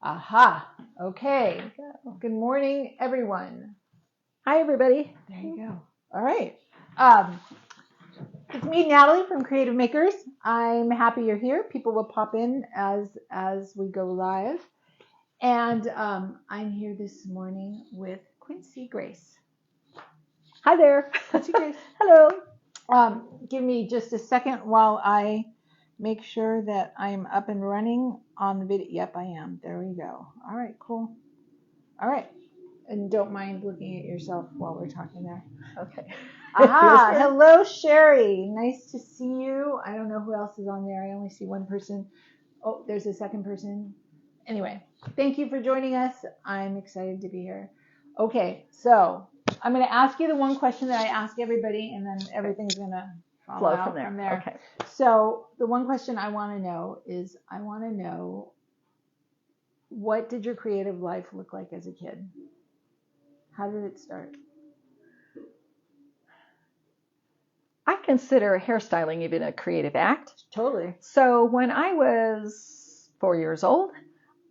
Aha. Okay. Good morning, everyone. Hi, everybody. There you go. All right. It's me, Natalie from Creative Makers. I'm happy you're here. People will pop in as we go live. And I'm here this morning with Quincey Grace. Hi there. Quincey Grace. Hello. Give me just a second while I make sure that I'm up and running on the video. Yep, I am. There we go. All right, cool. All right. And don't mind looking at yourself while we're talking there. Okay. Aha. Hello, Sherry. Nice to see you. I don't know who else is on there. I only see one person. Oh, there's a second person. Anyway, thank you for joining us. I'm excited to be here. Okay, so I'm going to ask you the one question that I ask everybody, and then everything's going to Flow out from there. Okay. So the one question I want to know is, what did your creative life look like as a kid? How did it start? I consider hairstyling even a creative act. Totally. So when I was 4 years old,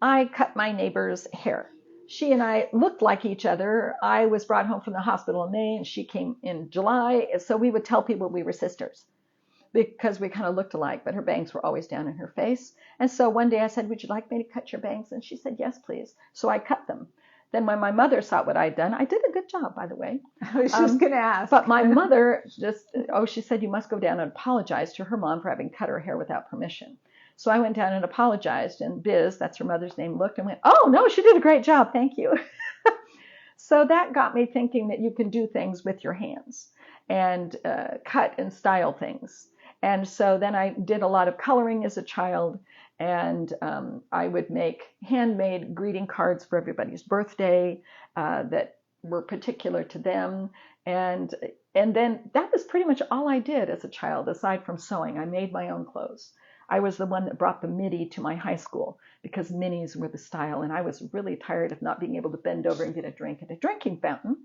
I cut my neighbor's hair. She and I looked like each other. I was brought home from the hospital in May and she came in July. So we would tell people we were sisters because we kind of looked alike, but her bangs were always down in her face. And so one day I said, would you like me to cut your bangs? And she said, yes, please. So I cut them. Then when my mother saw what I'd done, I did a good job, by the way. I was just going to ask. But my mother she said, you must go down and apologize to her mom for having cut her hair without permission. So I went down and apologized, and Biz, that's her mother's name, looked and went, oh, no, she did a great job. Thank you. So that got me thinking that you can do things with your hands and cut and style things. And so then I did a lot of coloring as a child, and I would make handmade greeting cards for everybody's birthday that were particular to them. And then that was pretty much all I did as a child, aside from sewing. I made my own clothes. I was the one that brought the midi to my high school because minis were the style, and I was really tired of not being able to bend over and get a drink at a drinking fountain.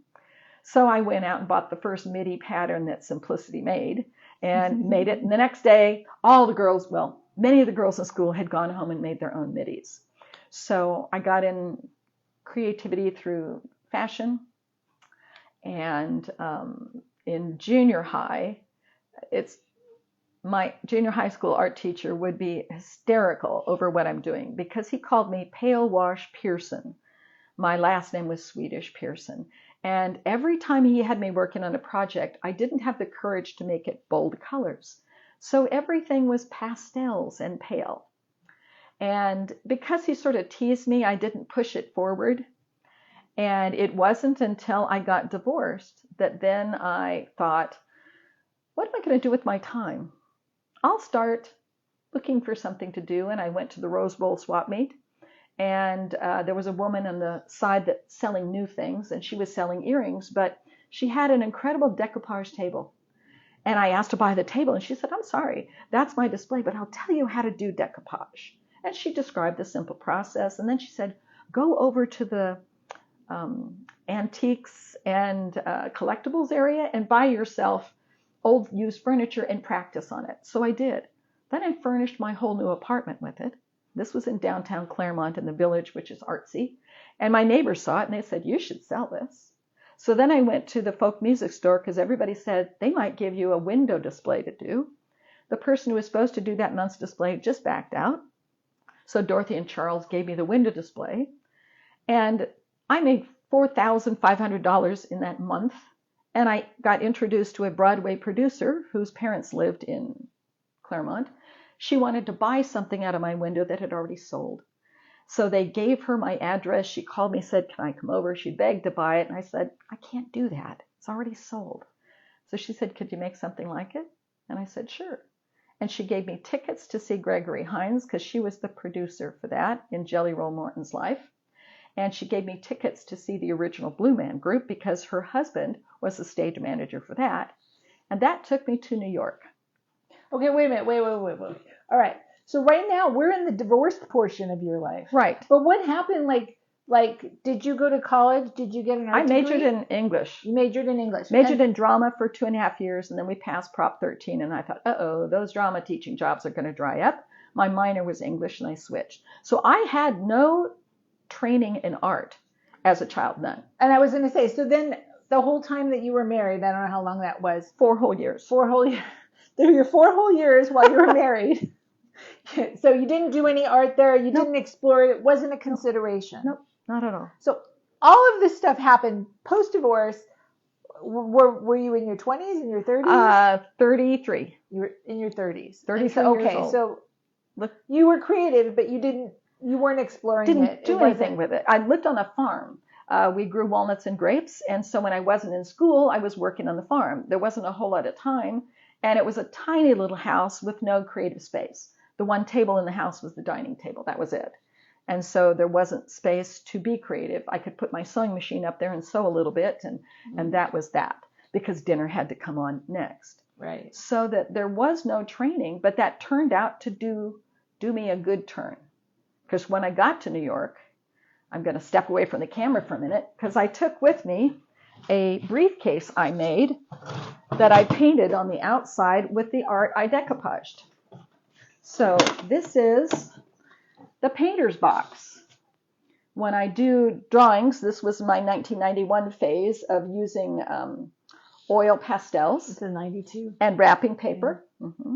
So I went out and bought the first midi pattern that Simplicity made and made it. And the next day, many of the girls in school had gone home and made their own midis. So I got in creativity through fashion. And in junior high, my junior high school art teacher would be hysterical over what I'm doing because he called me Pale Wash Pearson. My last name was Swedish Pearson. And every time he had me working on a project, I didn't have the courage to make it bold colors. So everything was pastels and pale. And because he sort of teased me, I didn't push it forward. And it wasn't until I got divorced that then I thought, what am I going to do with my time? I'll start looking for something to do. And I went to the Rose Bowl swap meet. And there was a woman on the side that's selling new things, and she was selling earrings, but she had an incredible decoupage table. And I asked to buy the table, and she said, I'm sorry, that's my display, but I'll tell you how to do decoupage. And she described the simple process, and then she said, go over to the antiques and collectibles area and buy yourself old used furniture and practice on it. So I did. Then I furnished my whole new apartment with it. This was in downtown Claremont in the Village, which is artsy. And my neighbors saw it and they said, you should sell this. So then I went to the folk music store because everybody said they might give you a window display to do. The person who was supposed to do that month's display just backed out. So Dorothy and Charles gave me the window display. And I made $4,500 in that month. And I got introduced to a Broadway producer whose parents lived in Claremont. She wanted to buy something out of my window that had already sold. So they gave her my address. She called me, said, can I come over? She begged to buy it. And I said, I can't do that. It's already sold. So she said, could you make something like it? And I said, sure. And she gave me tickets to see Gregory Hines because she was the producer for that in Jelly Roll Morton's life. And she gave me tickets to see the original Blue Man Group because her husband was the stage manager for that. And that took me to New York. Okay, wait a minute. Wait. All right. So right now we're in the divorced portion of your life. Right. But what happened? Like, did you go to college? Did you get an art degree? I majored in English. You majored in English. Majored in drama for 2.5 years, and then we passed Prop 13, and I thought, those drama teaching jobs are going to dry up. My minor was English, and I switched. So I had no training in art as a child, none. And I was going to say, so then the whole time that you were married, I don't know how long that was. 4 whole years. 4 whole years. There were 4 whole years while you were married. So you didn't do any art there. You didn't explore it. It wasn't a consideration. Nope, not at all. So all of this stuff happened post-divorce. Were you in your 20s, in your 30s? 33. You were in your 30s. 33 so, years old. So you were creative, but you weren't exploring it. Didn't do anything with it. I lived on a farm. We grew walnuts and grapes, and so when I wasn't in school, I was working on the farm. There wasn't a whole lot of time, and it was a tiny little house with no creative space. The one table in the house was the dining table. That was it. And so there wasn't space to be creative. I could put my sewing machine up there and sew a little bit, and that was that, because dinner had to come on next. Right. So that there was no training, but that turned out to do me a good turn. Because when I got to New York, I'm going to step away from the camera for a minute, because I took with me a briefcase I made that I painted on the outside with the art I decoupaged. So this is the painter's box. When I do drawings, this was my 1991 phase of using oil pastels. It's a 92. And wrapping paper. Mm-hmm.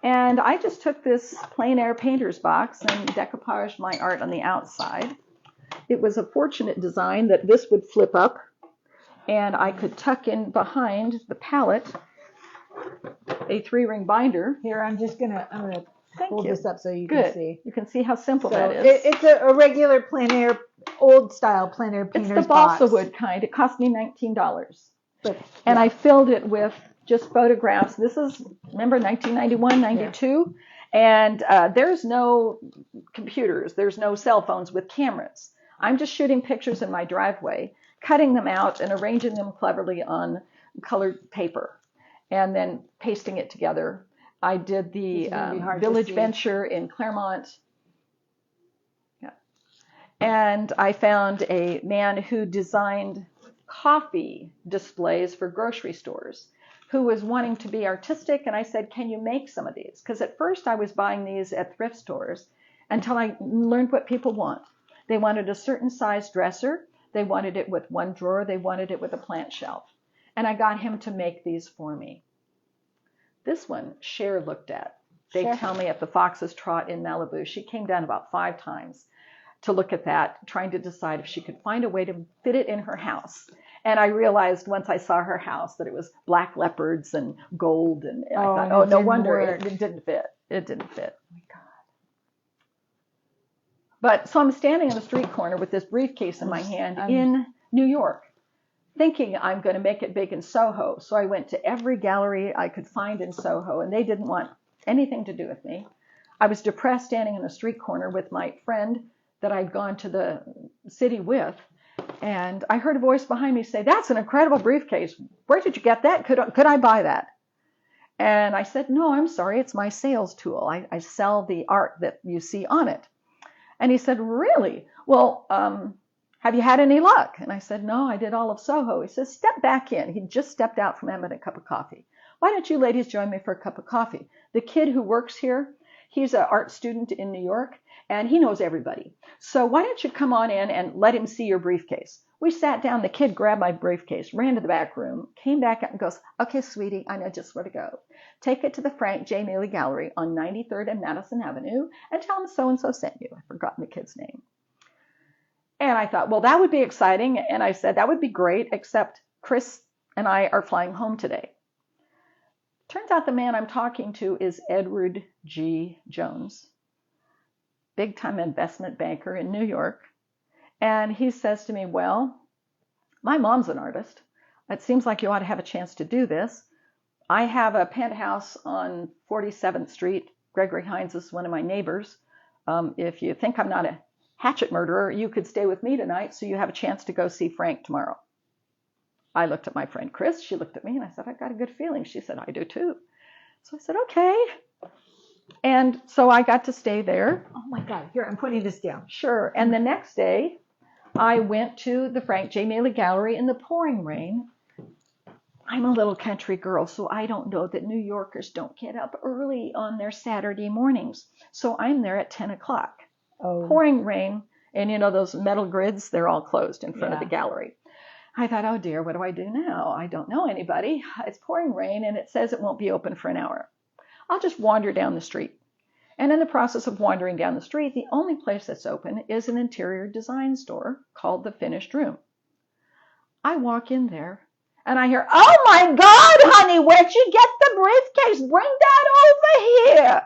And I just took this plein air painter's box and decoupaged my art on the outside. It was a fortunate design that this would flip up, and I could tuck in behind the palette a 3-ring binder. Here, I'm gonna hold this up so you can see. You can see how simple So that is. It's a regular plein air, old style plein air painter's box. It's the balsa wood kind. It cost me $19. And I filled it with just photographs. This is, remember, 1991, 92? Yeah. And there's no computers. There's no cell phones with cameras. I'm just shooting pictures in my driveway, cutting them out and arranging them cleverly on colored paper, and then pasting it together. I did the Village Venture in Claremont. Yeah. And I found a man who designed coffee displays for grocery stores, who was wanting to be artistic, and I said, can you make some of these? Because at first I was buying these at thrift stores until I learned what people want. They wanted a certain size dresser, they wanted it with 1 drawer, they wanted it with a plant shelf. And I got him to make these for me. This one, Cher looked at. They tell me at the Fox's Trot in Malibu, she came down about 5 times to look at that, trying to decide if she could find a way to fit it in her house. And I realized once I saw her house that it was black leopards and gold, and I thought, oh, no wonder it didn't fit. It didn't fit. Oh my God. But so I'm standing on the street corner with this briefcase in my hand in New York, thinking I'm going to make it big in Soho. So I went to every gallery I could find in Soho, and they didn't want anything to do with me. I was depressed standing in a street corner with my friend that I'd gone to the city with, and I heard a voice behind me say, that's an incredible briefcase. Where did you get that? Could I buy that? And I said, no, I'm sorry, it's my sales tool. I sell the art that you see on it. And he said, really? Well, have you had any luck? And I said, no, I did all of Soho. He says, step back in. He just stepped out from having a cup of coffee. Why don't you ladies join me for a cup of coffee? The kid who works here, he's an art student in New York, and he knows everybody. So why don't you come on in and let him see your briefcase? We sat down. The kid grabbed my briefcase, ran to the back room, came back out and goes, okay, sweetie, I know just where to go. Take it to the Frank J. Mealy Gallery on 93rd and Madison Avenue and tell him so-and-so sent you. I've forgotten the kid's name. And I thought, well, that would be exciting. And I said, that would be great, except Chris and I are flying home today. Turns out the man I'm talking to is Edward G. Jones, big-time investment banker in New York. And he says to me, well, my mom's an artist. It seems like you ought to have a chance to do this. I have a penthouse on 47th Street. Gregory Hines is one of my neighbors. If you think I'm not a hatchet murderer, you could stay with me tonight so you have a chance to go see Frank tomorrow. I looked at my friend Chris. She looked at me and I said, I've got a good feeling. She said, I do too. So I said, okay. And so I got to stay there. Oh my God, here, I'm putting this down. Sure. And the next day, I went to the Frank J. Mealy Gallery in the pouring rain. I'm a little country girl, so I don't know that New Yorkers don't get up early on their Saturday mornings. So I'm there at 10 o'clock. Oh. Pouring rain, And you know, those metal grids, they're all closed in front of the Yeah. gallery. I thought, oh dear, what do I do now? I don't know anybody. It's pouring rain and it says it won't be open for an hour. I'll just wander down the street. And in the process of wandering down the street, the only place that's open is an interior design store called The Finished Room. I walk in there and I hear, oh my God, honey, where'd you get the briefcase? Bring that over here.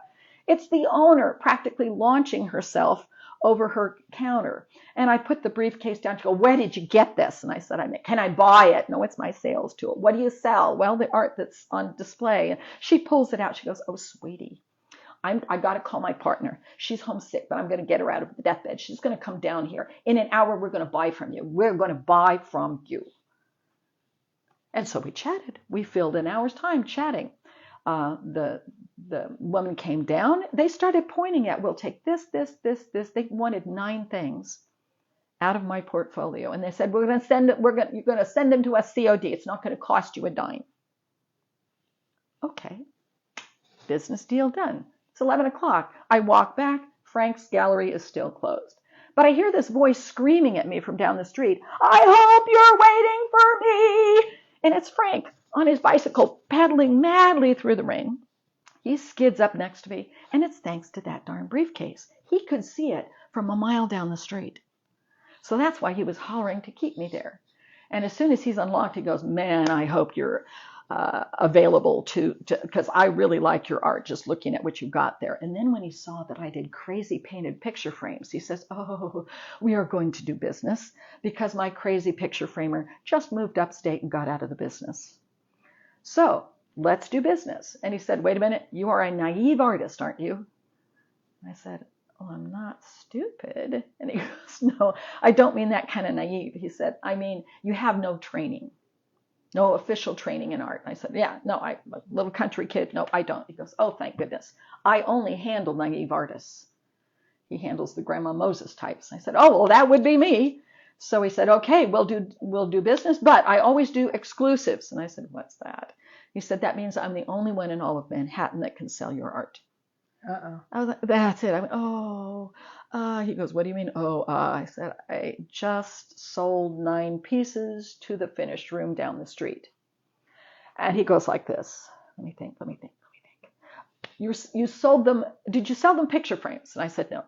It's the owner practically launching herself over her counter. And I put the briefcase down to go, where did you get this? And I said, can I buy it? No, it's my sales tool. What do you sell? Well, the art that's on display. And she pulls it out. She goes, oh, sweetie, I got to call my partner. She's homesick, but I'm going to get her out of the deathbed. She's going to come down here. In an hour, we're going to buy from you. We're going to buy from you. And so we chatted. We filled an hour's time chatting. The woman came down. They started pointing at, we'll take this, this, this, this. They wanted 9 things out of my portfolio. And they said, you're going to send them to us COD. It's not going to cost you a dime. Okay. Business deal done. It's 11 o'clock. I walk back. Frank's gallery is still closed. But I hear this voice screaming at me from down the street. I hope you're waiting for me. And it's Frank on his bicycle paddling madly through the rain. He skids up next to me, and it's thanks to that darn briefcase. He could see it from a mile down the street. So that's why he was hollering to keep me there. And as soon as he's unlocked, he goes, man, I hope you're available to, because I really like your art, just looking at what you got there. And then when he saw that I did crazy painted picture frames, he says, oh, we are going to do business because my crazy picture framer just moved upstate and got out of the business. So let's do business. And he said, wait a minute, you are a naive artist, aren't you? And I said, oh, I'm not stupid. And he goes, no, I don't mean that kind of naive. He said, I mean, you have no training. No official training in art. And I said, yeah, no, I'm a little country kid. No, I don't. He goes, oh, thank goodness. I only handle naive artists. He handles the Grandma Moses types. I said, oh, well, that would be me. So he said, okay, we'll do business, but I always do exclusives. And I said, what's that? He said, that means I'm the only one in all of Manhattan that can sell your art. Uh-oh. I was like, that's it. I went, oh. He goes, what do you mean? Oh, I said, I just sold 9 pieces to The Finished Room down the street. And he goes like this. Let me think. You sold them, did you sell them picture frames? And I said, no.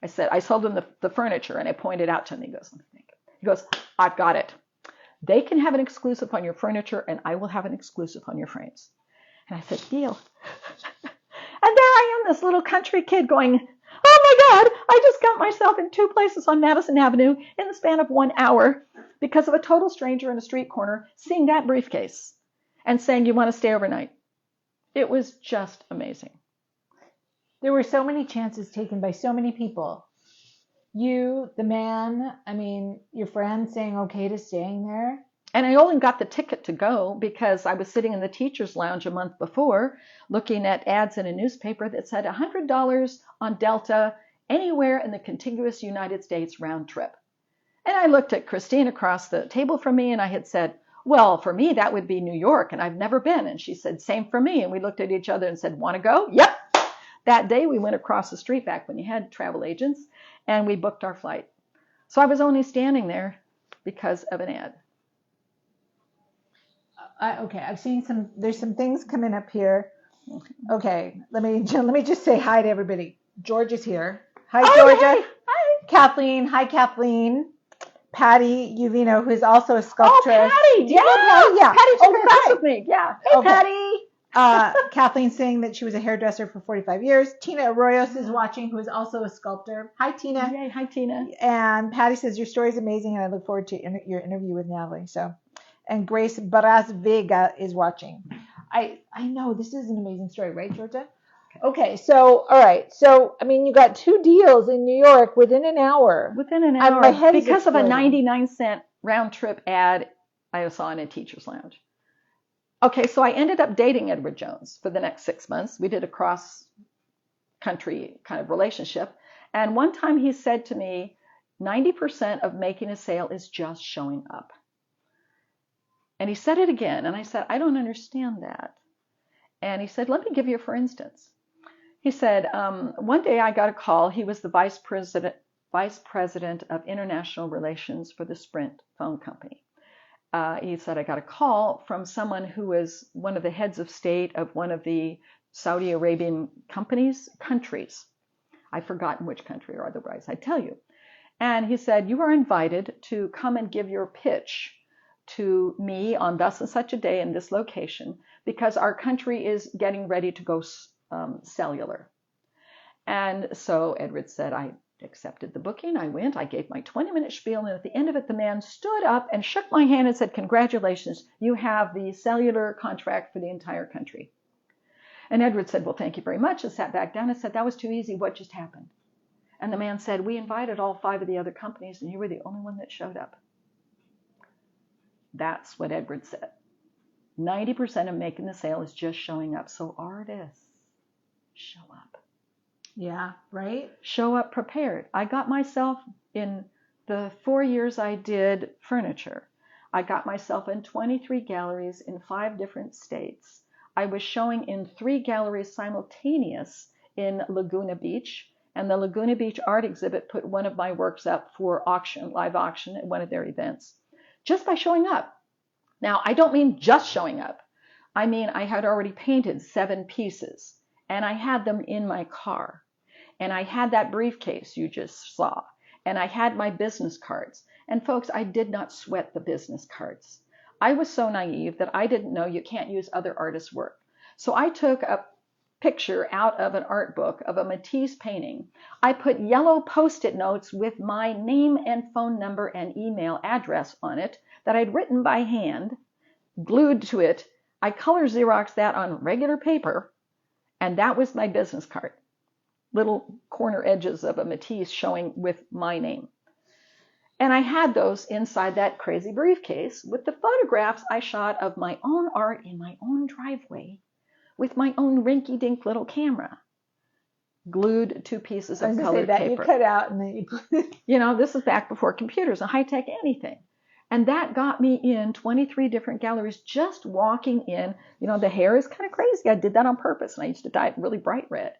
I said, I sold them the furniture. And I pointed out to him. He goes, let me think. He goes, I've got it. They can have an exclusive on your furniture and I will have an exclusive on your frames. And I said, deal. And there I am, this little country kid going, oh my God, I just got myself in 2 places on Madison Avenue in the span of 1 hour because of a total stranger in a street corner seeing that briefcase and saying, you want to stay overnight. It was just amazing. There were so many chances taken by so many people. You, the man, I mean, your friend saying okay to staying there. And I only got the ticket to go because I was sitting in the teacher's lounge a month before looking at ads in a newspaper that said $100 on Delta anywhere in the contiguous United States round trip. And I looked at Christine across the table from me and I had said, well, for me, that would be New York and I've never been. And she said, same for me. And we looked at each other and said, want to go? Yep. That day we went across the street back when you had travel agents and we booked our flight. So I was only standing there because of an ad. Okay, I've seen there's some things coming up here. Okay, let me just say hi to everybody. George is here. Hi, Georgia. Hey. Hi. Kathleen. Hi, Kathleen. Patty Uvino, who's also a sculptress. Oh, Patty. Yeah. Patty? Yeah. Patty took class with me. Yeah. Hey, Okay. Patty. Kathleen saying that she was a hairdresser for 45 years. Tina Arroyos is watching, who is also a sculptor. Hi, Tina. Yay. Hi, Tina. And Patty says, your story is amazing, and I look forward to your interview with Natalie. So, and Grace Baraz Vega is watching. I know this is an amazing story, right, Georgia? Okay, so all right, so I mean, you got 2 deals in New York within an hour. Within an hour, my head is because of a exploding. 99-cent round trip ad I saw in a teacher's lounge. Okay, so I ended up dating Edward Jones for the next 6 months. We did a cross-country kind of relationship, and one time he said to me, 90% of making a sale is just showing up. And he said it again, and I said, I don't understand that. And he said, let me give you a for instance. He said, one day I got a call. He was the vice president vice president of international relations for the Sprint phone company. He said, I got a call from someone who was one of the heads of state of one of the Saudi Arabian countries. I've forgotten which country, or otherwise I'd tell you. And he said, you are invited to come and give your pitch to me on thus and such a day in this location, because our country is getting ready to go cellular. And so Edward said, I accepted the booking. I went, I gave my 20-minute spiel, and at the end of it, the man stood up and shook my hand and said, congratulations, you have the cellular contract for the entire country. And Edward said, well, thank you very much, and sat back down and said, that was too easy. What just happened? And the man said, we invited all 5 of the other companies, and you were the only one that showed up. That's what Edward said. 90% of making the sale is just showing up. So artists, show up. Yeah, right? Show up prepared. I got myself in the 4 years I did furniture. I got myself in 23 galleries in 5 different states. I was showing in 3 galleries simultaneous in Laguna Beach, and the Laguna Beach Art Exhibit put one of my works up for auction, live auction at one of their events, just by showing up. Now, I don't mean just showing up. I mean, I had already painted 7 pieces, and I had them in my car, and I had that briefcase you just saw, and I had my business cards. And folks, I did not sweat the business cards. I was so naive that I didn't know you can't use other artists' work. So I took a picture out of an art book of a Matisse painting. I put yellow Post-it notes with my name and phone number and email address on it that I'd written by hand, glued to it. I color Xeroxed that on regular paper, and that was my business card. Little corner edges of a Matisse showing with my name. And I had those inside that crazy briefcase with the photographs I shot of my own art in my own driveway with my own rinky-dink little camera, glued to pieces of colored paper. You cut out and then you this is back before computers and high-tech anything. And that got me in 23 different galleries just walking in. The hair is kind of crazy. I did that on purpose, and I used to dye it really bright red.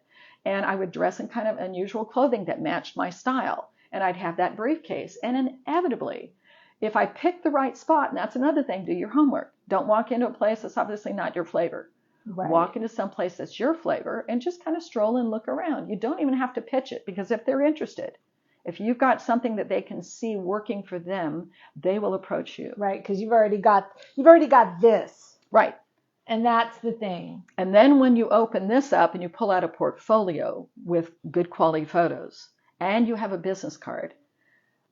And I would dress in kind of unusual clothing that matched my style. And I'd have that briefcase. And inevitably, if I picked the right spot, and that's another thing, do your homework. Don't walk into a place that's obviously not your flavor. Right. Walk into some place that's your flavor and just kind of stroll and look around. You don't even have to pitch it, because if they're interested, if you've got something that they can see working for them, they will approach you. Right, because you've already got this. Right. And that's the thing. And then when you open this up and you pull out a portfolio with good quality photos and you have a business card,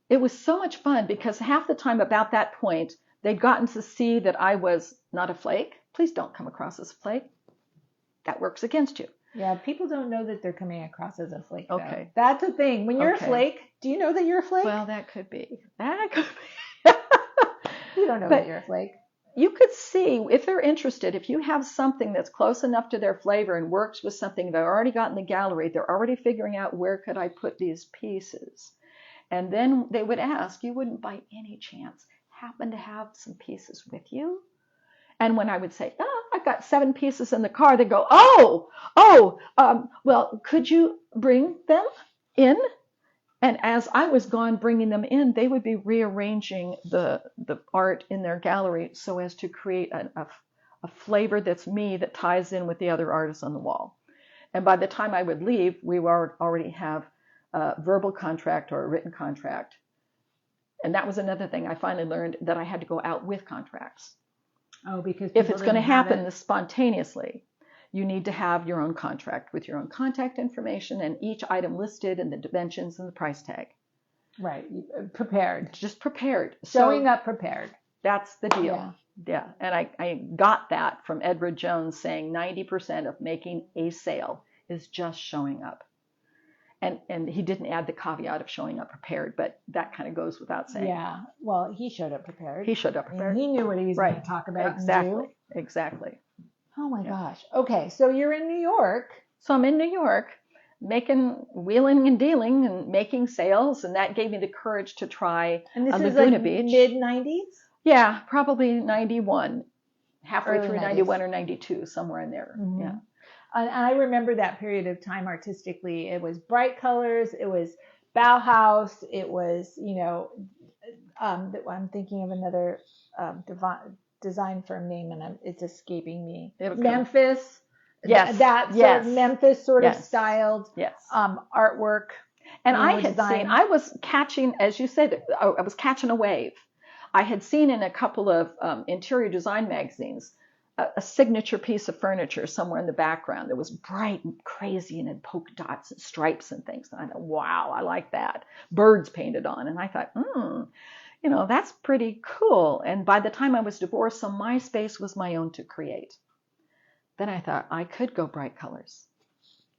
it was so much fun, because half the time about that point, they'd gotten to see that I was not a flake. Please don't come across as a flake. That works against you. Yeah, people don't know that they're coming across as a flake. Okay. Though. That's the thing. When you're a flake, do you know that you're a flake? Well, that could be. You don't know that you're a flake. You could see, if they're interested, if you have something that's close enough to their flavor and works with something they've already got in the gallery, they're already figuring out, where could I put these pieces? And then they would ask, you wouldn't by any chance happen to have some pieces with you? And when I would say, I've got 7 pieces in the car, they'd go, well, could you bring them in? And as I was gone bringing them in, they would be rearranging the art in their gallery so as to create a flavor that's me, that ties in with the other artists on the wall. And by the time I would leave, we would already have a verbal contract or a written contract. And that was another thing I finally learned, that I had to go out with contracts. Oh, because if it's going to happen spontaneously, you need to have your own contract with your own contact information and each item listed and the dimensions and the price tag. Right. Prepared. Just prepared. Showing up prepared. That's the deal. Yeah. And I got that from Edward Jones, saying 90% of making a sale is just showing up. And he didn't add the caveat of showing up prepared, but that kind of goes without saying. Yeah. Well, he showed up prepared. He showed up prepared. And he knew what he was going to talk about and do. Exactly. Oh my gosh. Okay. So you're in New York. So I'm in New York, wheeling and dealing and making sales. And that gave me the courage to try Laguna Beach. Mid-90s? Yeah, probably 91. Halfway through 90s. 91 or 92, somewhere in there. Mm-hmm. Yeah. And I remember that period of time artistically. It was bright colors. It was Bauhaus. It was, I'm thinking of another design firm name, and it's escaping me. Memphis. Yes. That sort of Memphis sort of styled artwork. And I was catching, as you said, I was catching a wave. I had seen in a couple of interior design magazines a signature piece of furniture somewhere in the background that was bright and crazy and had polka dots and stripes and things. And I thought, wow, I like that. Birds painted on. And I thought, that's pretty cool. And by the time I was divorced, so my space was my own to create. Then I thought I could go bright colors.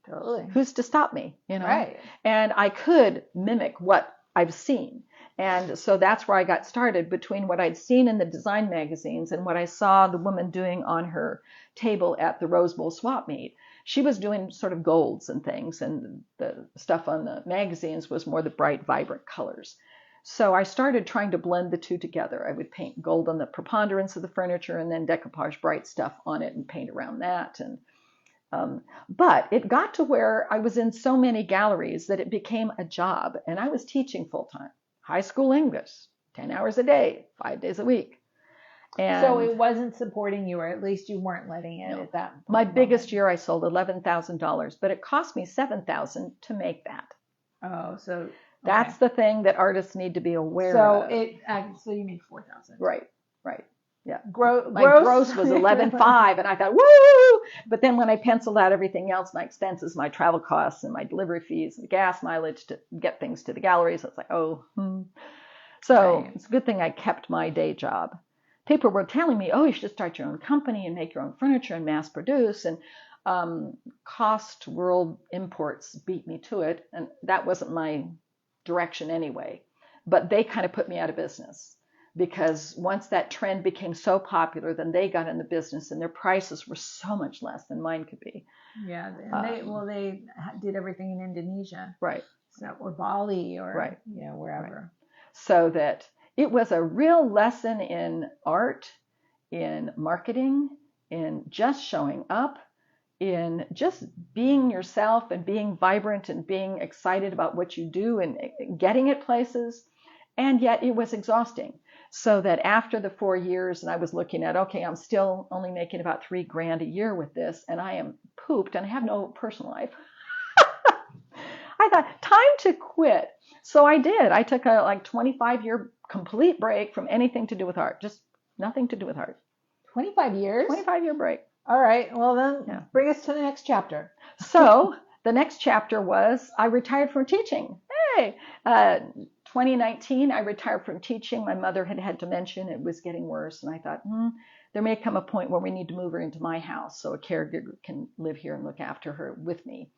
Totally. Who's to stop me, Right. And I could mimic what I've seen. And so that's where I got started, between what I'd seen in the design magazines and what I saw the woman doing on her table at the Rose Bowl swap meet. She was doing sort of golds and things, and the stuff on the magazines was more the bright, vibrant colors. So I started trying to blend the two together. I would paint gold on the preponderance of the furniture and then decoupage bright stuff on it and paint around that. And but it got to where I was in so many galleries that it became a job, and I was teaching full-time, high school English, 10 hours a day, 5 days a week. And so it wasn't supporting you, or at least you weren't letting it at that point. My biggest year I sold $11,000, but it cost me $7,000 to make that. Oh, so that's the thing that artists need to be aware of. So you made $4,000. Right. Yeah. My gross was 11.5, and I thought, woo! But then when I penciled out everything else, my expenses, my travel costs, and my delivery fees, and gas mileage to get things to the galleries, it's like, So It's a good thing I kept my day job. People were telling me, you should start your own company and make your own furniture and mass produce. And cost world imports beat me to it, and that wasn't my direction anyway. But they kind of put me out of business. Because once that trend became so popular, then they got in the business, and their prices were so much less than mine could be. Yeah, and they did everything in Indonesia, right? Or Bali, or wherever. Right. So that it was a real lesson in art, in marketing, in just showing up, in just being yourself and being vibrant and being excited about what you do and getting it places. And yet it was exhausting. So that after the 4 years, and I was looking at, I'm still only making about $3,000 a year with this, and I am pooped and I have no personal life. I thought, time to quit. So I did. I took a 25-year complete break from anything to do with art, just nothing to do with art. 25 years? 25-year break. All right. Well, then bring us to the next chapter. So the next chapter was I retired from teaching. Hey, 2019, I retired from teaching. My mother had dementia. It was getting worse. And I thought, there may come a point where we need to move her into my house so a caregiver can live here and look after her with me.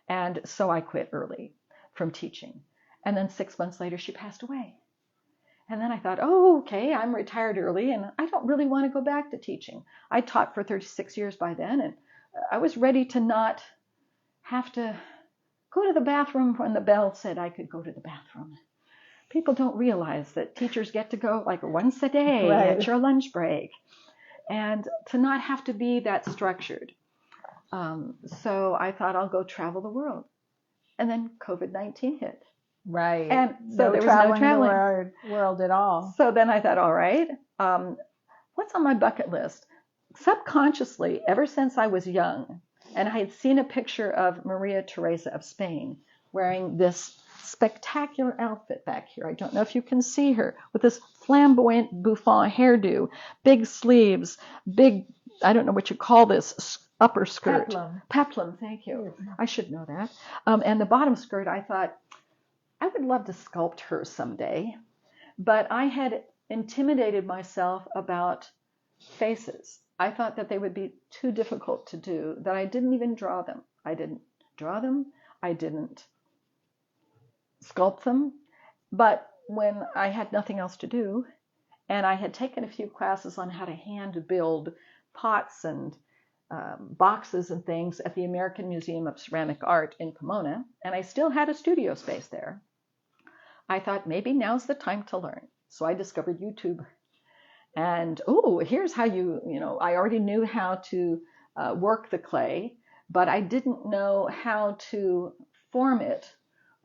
And so I quit early from teaching. And then 6 months later, she passed away. And then I thought, okay, I'm retired early, and I don't really want to go back to teaching. I taught for 36 years by then, and I was ready to not have to go to the bathroom when the bell said I could go to the bathroom. People don't realize that teachers get to go once a day at your lunch break, and to not have to be that structured. So I thought I'll go travel the world. And then COVID-19 hit. Right. And so there was no traveling the world at all. So then I thought, all right, what's on my bucket list? Subconsciously, ever since I was young, and I had seen a picture of Maria Theresa of Spain wearing this spectacular outfit back here. I don't know if you can see her, with this flamboyant bouffant hairdo, big sleeves, big, I don't know what you call this, upper skirt. Peplum, thank you. I should know that. And the bottom skirt, I thought, I would love to sculpt her someday. But I had intimidated myself about faces. I thought that they would be too difficult to do, that I didn't even draw them. I didn't draw them. I didn't sculpt them. But when I had nothing else to do, and I had taken a few classes on how to hand build pots and boxes and things at the American Museum of Ceramic Art in Pomona, and I still had a studio space there, I thought maybe now's the time to learn. So I discovered YouTube. And, here's how I already knew how to work the clay, but I didn't know how to form it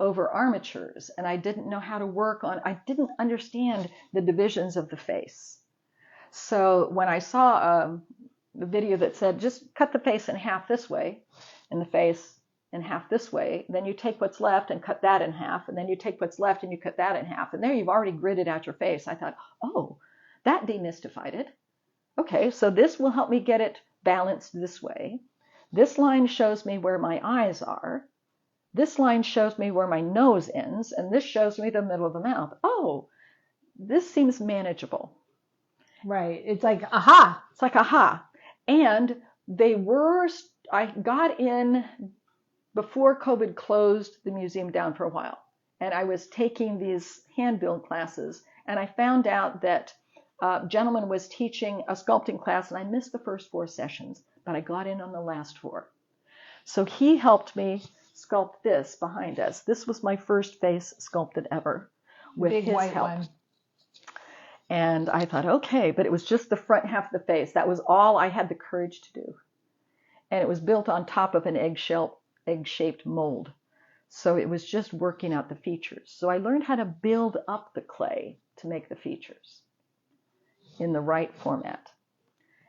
over armatures, and I didn't know how to work on, I didn't understand the divisions of the face. So when I saw the video that said, just cut the face in half this way, and the face in half this way, then you take what's left and cut that in half, and then you take what's left and you cut that in half, and there you've already gridded out your face. I thought, oh, that demystified it. Okay, so this will help me get it balanced this way. This line shows me where my eyes are. This line shows me where my nose ends, and this shows me the middle of the mouth. Oh, this seems manageable. Right. It's like, aha. It's like, aha. And I got in before COVID closed the museum down for a while. And I was taking these hand build classes, and I found out that a gentleman was teaching a sculpting class, and I missed the first 4 sessions, but I got in on the last 4. So he helped me sculpt this behind us. This was my first face sculpted ever with Big his white help. one. And I thought, okay, but it was just the front half of the face. That was all I had the courage to do. And it was built on top of an egg-shaped mold. So it was just working out the features. So I learned how to build up the clay to make the features in the right format.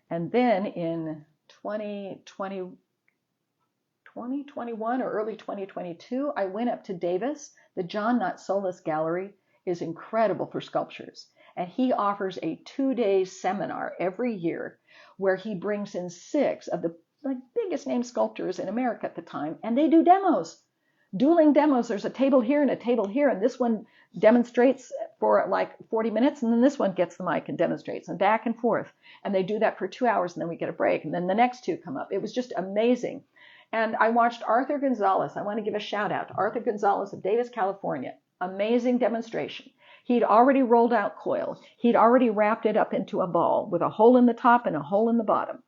And then in 2021 or early 2022, I went up to Davis. The John Notsolis Gallery is incredible for sculptures. And he offers a 2-day seminar every year where he brings in 6 of the biggest name sculptors in America at the time, and they do demos, dueling demos. There's a table here and a table here, and this one demonstrates for like 40 minutes, and then this one gets the mic and demonstrates, and back and forth. And they do that for 2 hours, and then we get a break, and then the next 2 come up. It was just amazing. And I watched Arthur Gonzalez. I want to give a shout out to Arthur Gonzalez of Davis, California. Amazing demonstration. He'd already rolled out coil. He'd already wrapped it up into a ball with a hole in the top and a hole in the bottom.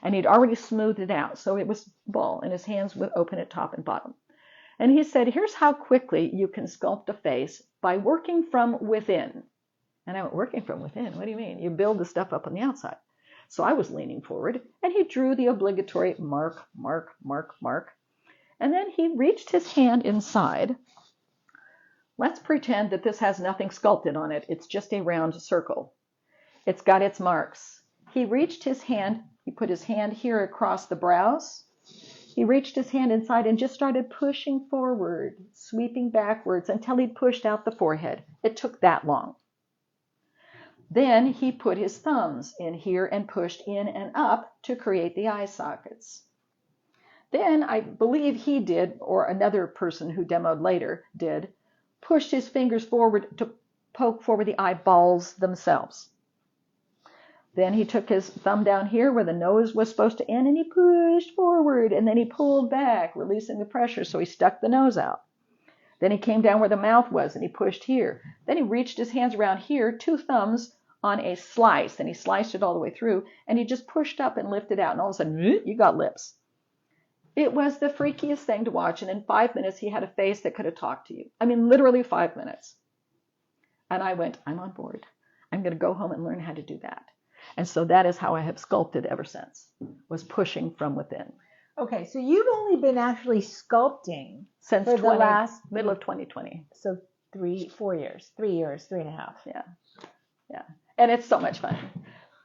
And he'd already smoothed it out. So it was a ball, and his hands would open at top and bottom. And he said, here's how quickly you can sculpt a face by working from within. And I went, working from within? What do you mean? You build the stuff up on the outside. So I was leaning forward, and he drew the obligatory mark, mark, mark, mark. And then he reached his hand inside. Let's pretend that this has nothing sculpted on it. It's just a round circle. It's got its marks. He reached his hand. He put his hand here across the brows. He reached his hand inside and just started pushing forward, sweeping backwards until he'd pushed out the forehead. It took that long. Then he put his thumbs in here and pushed in and up to create the eye sockets. Then I believe he did, or another person who demoed later did, pushed his fingers forward to poke forward the eyeballs themselves. Then he took his thumb down here where the nose was supposed to end, and he pushed forward, and then he pulled back, releasing the pressure, so he stuck the nose out. Then he came down where the mouth was, and he pushed here. Then he reached his hands around here, 2 thumbs on a slice, and he sliced it all the way through, and he just pushed up and lifted out, and all of a sudden, you got lips. It was the freakiest thing to watch, and in 5 minutes, he had a face that could have talked to you. I mean, literally 5 minutes. And I went, I'm on board. I'm going to go home and learn how to do that. And so that is how I have sculpted ever since, was pushing from within. Okay, so you've only been actually sculpting Since for the last middle of 2020. So 4 years, 3 years, 3.5. Yeah. And it's so much fun.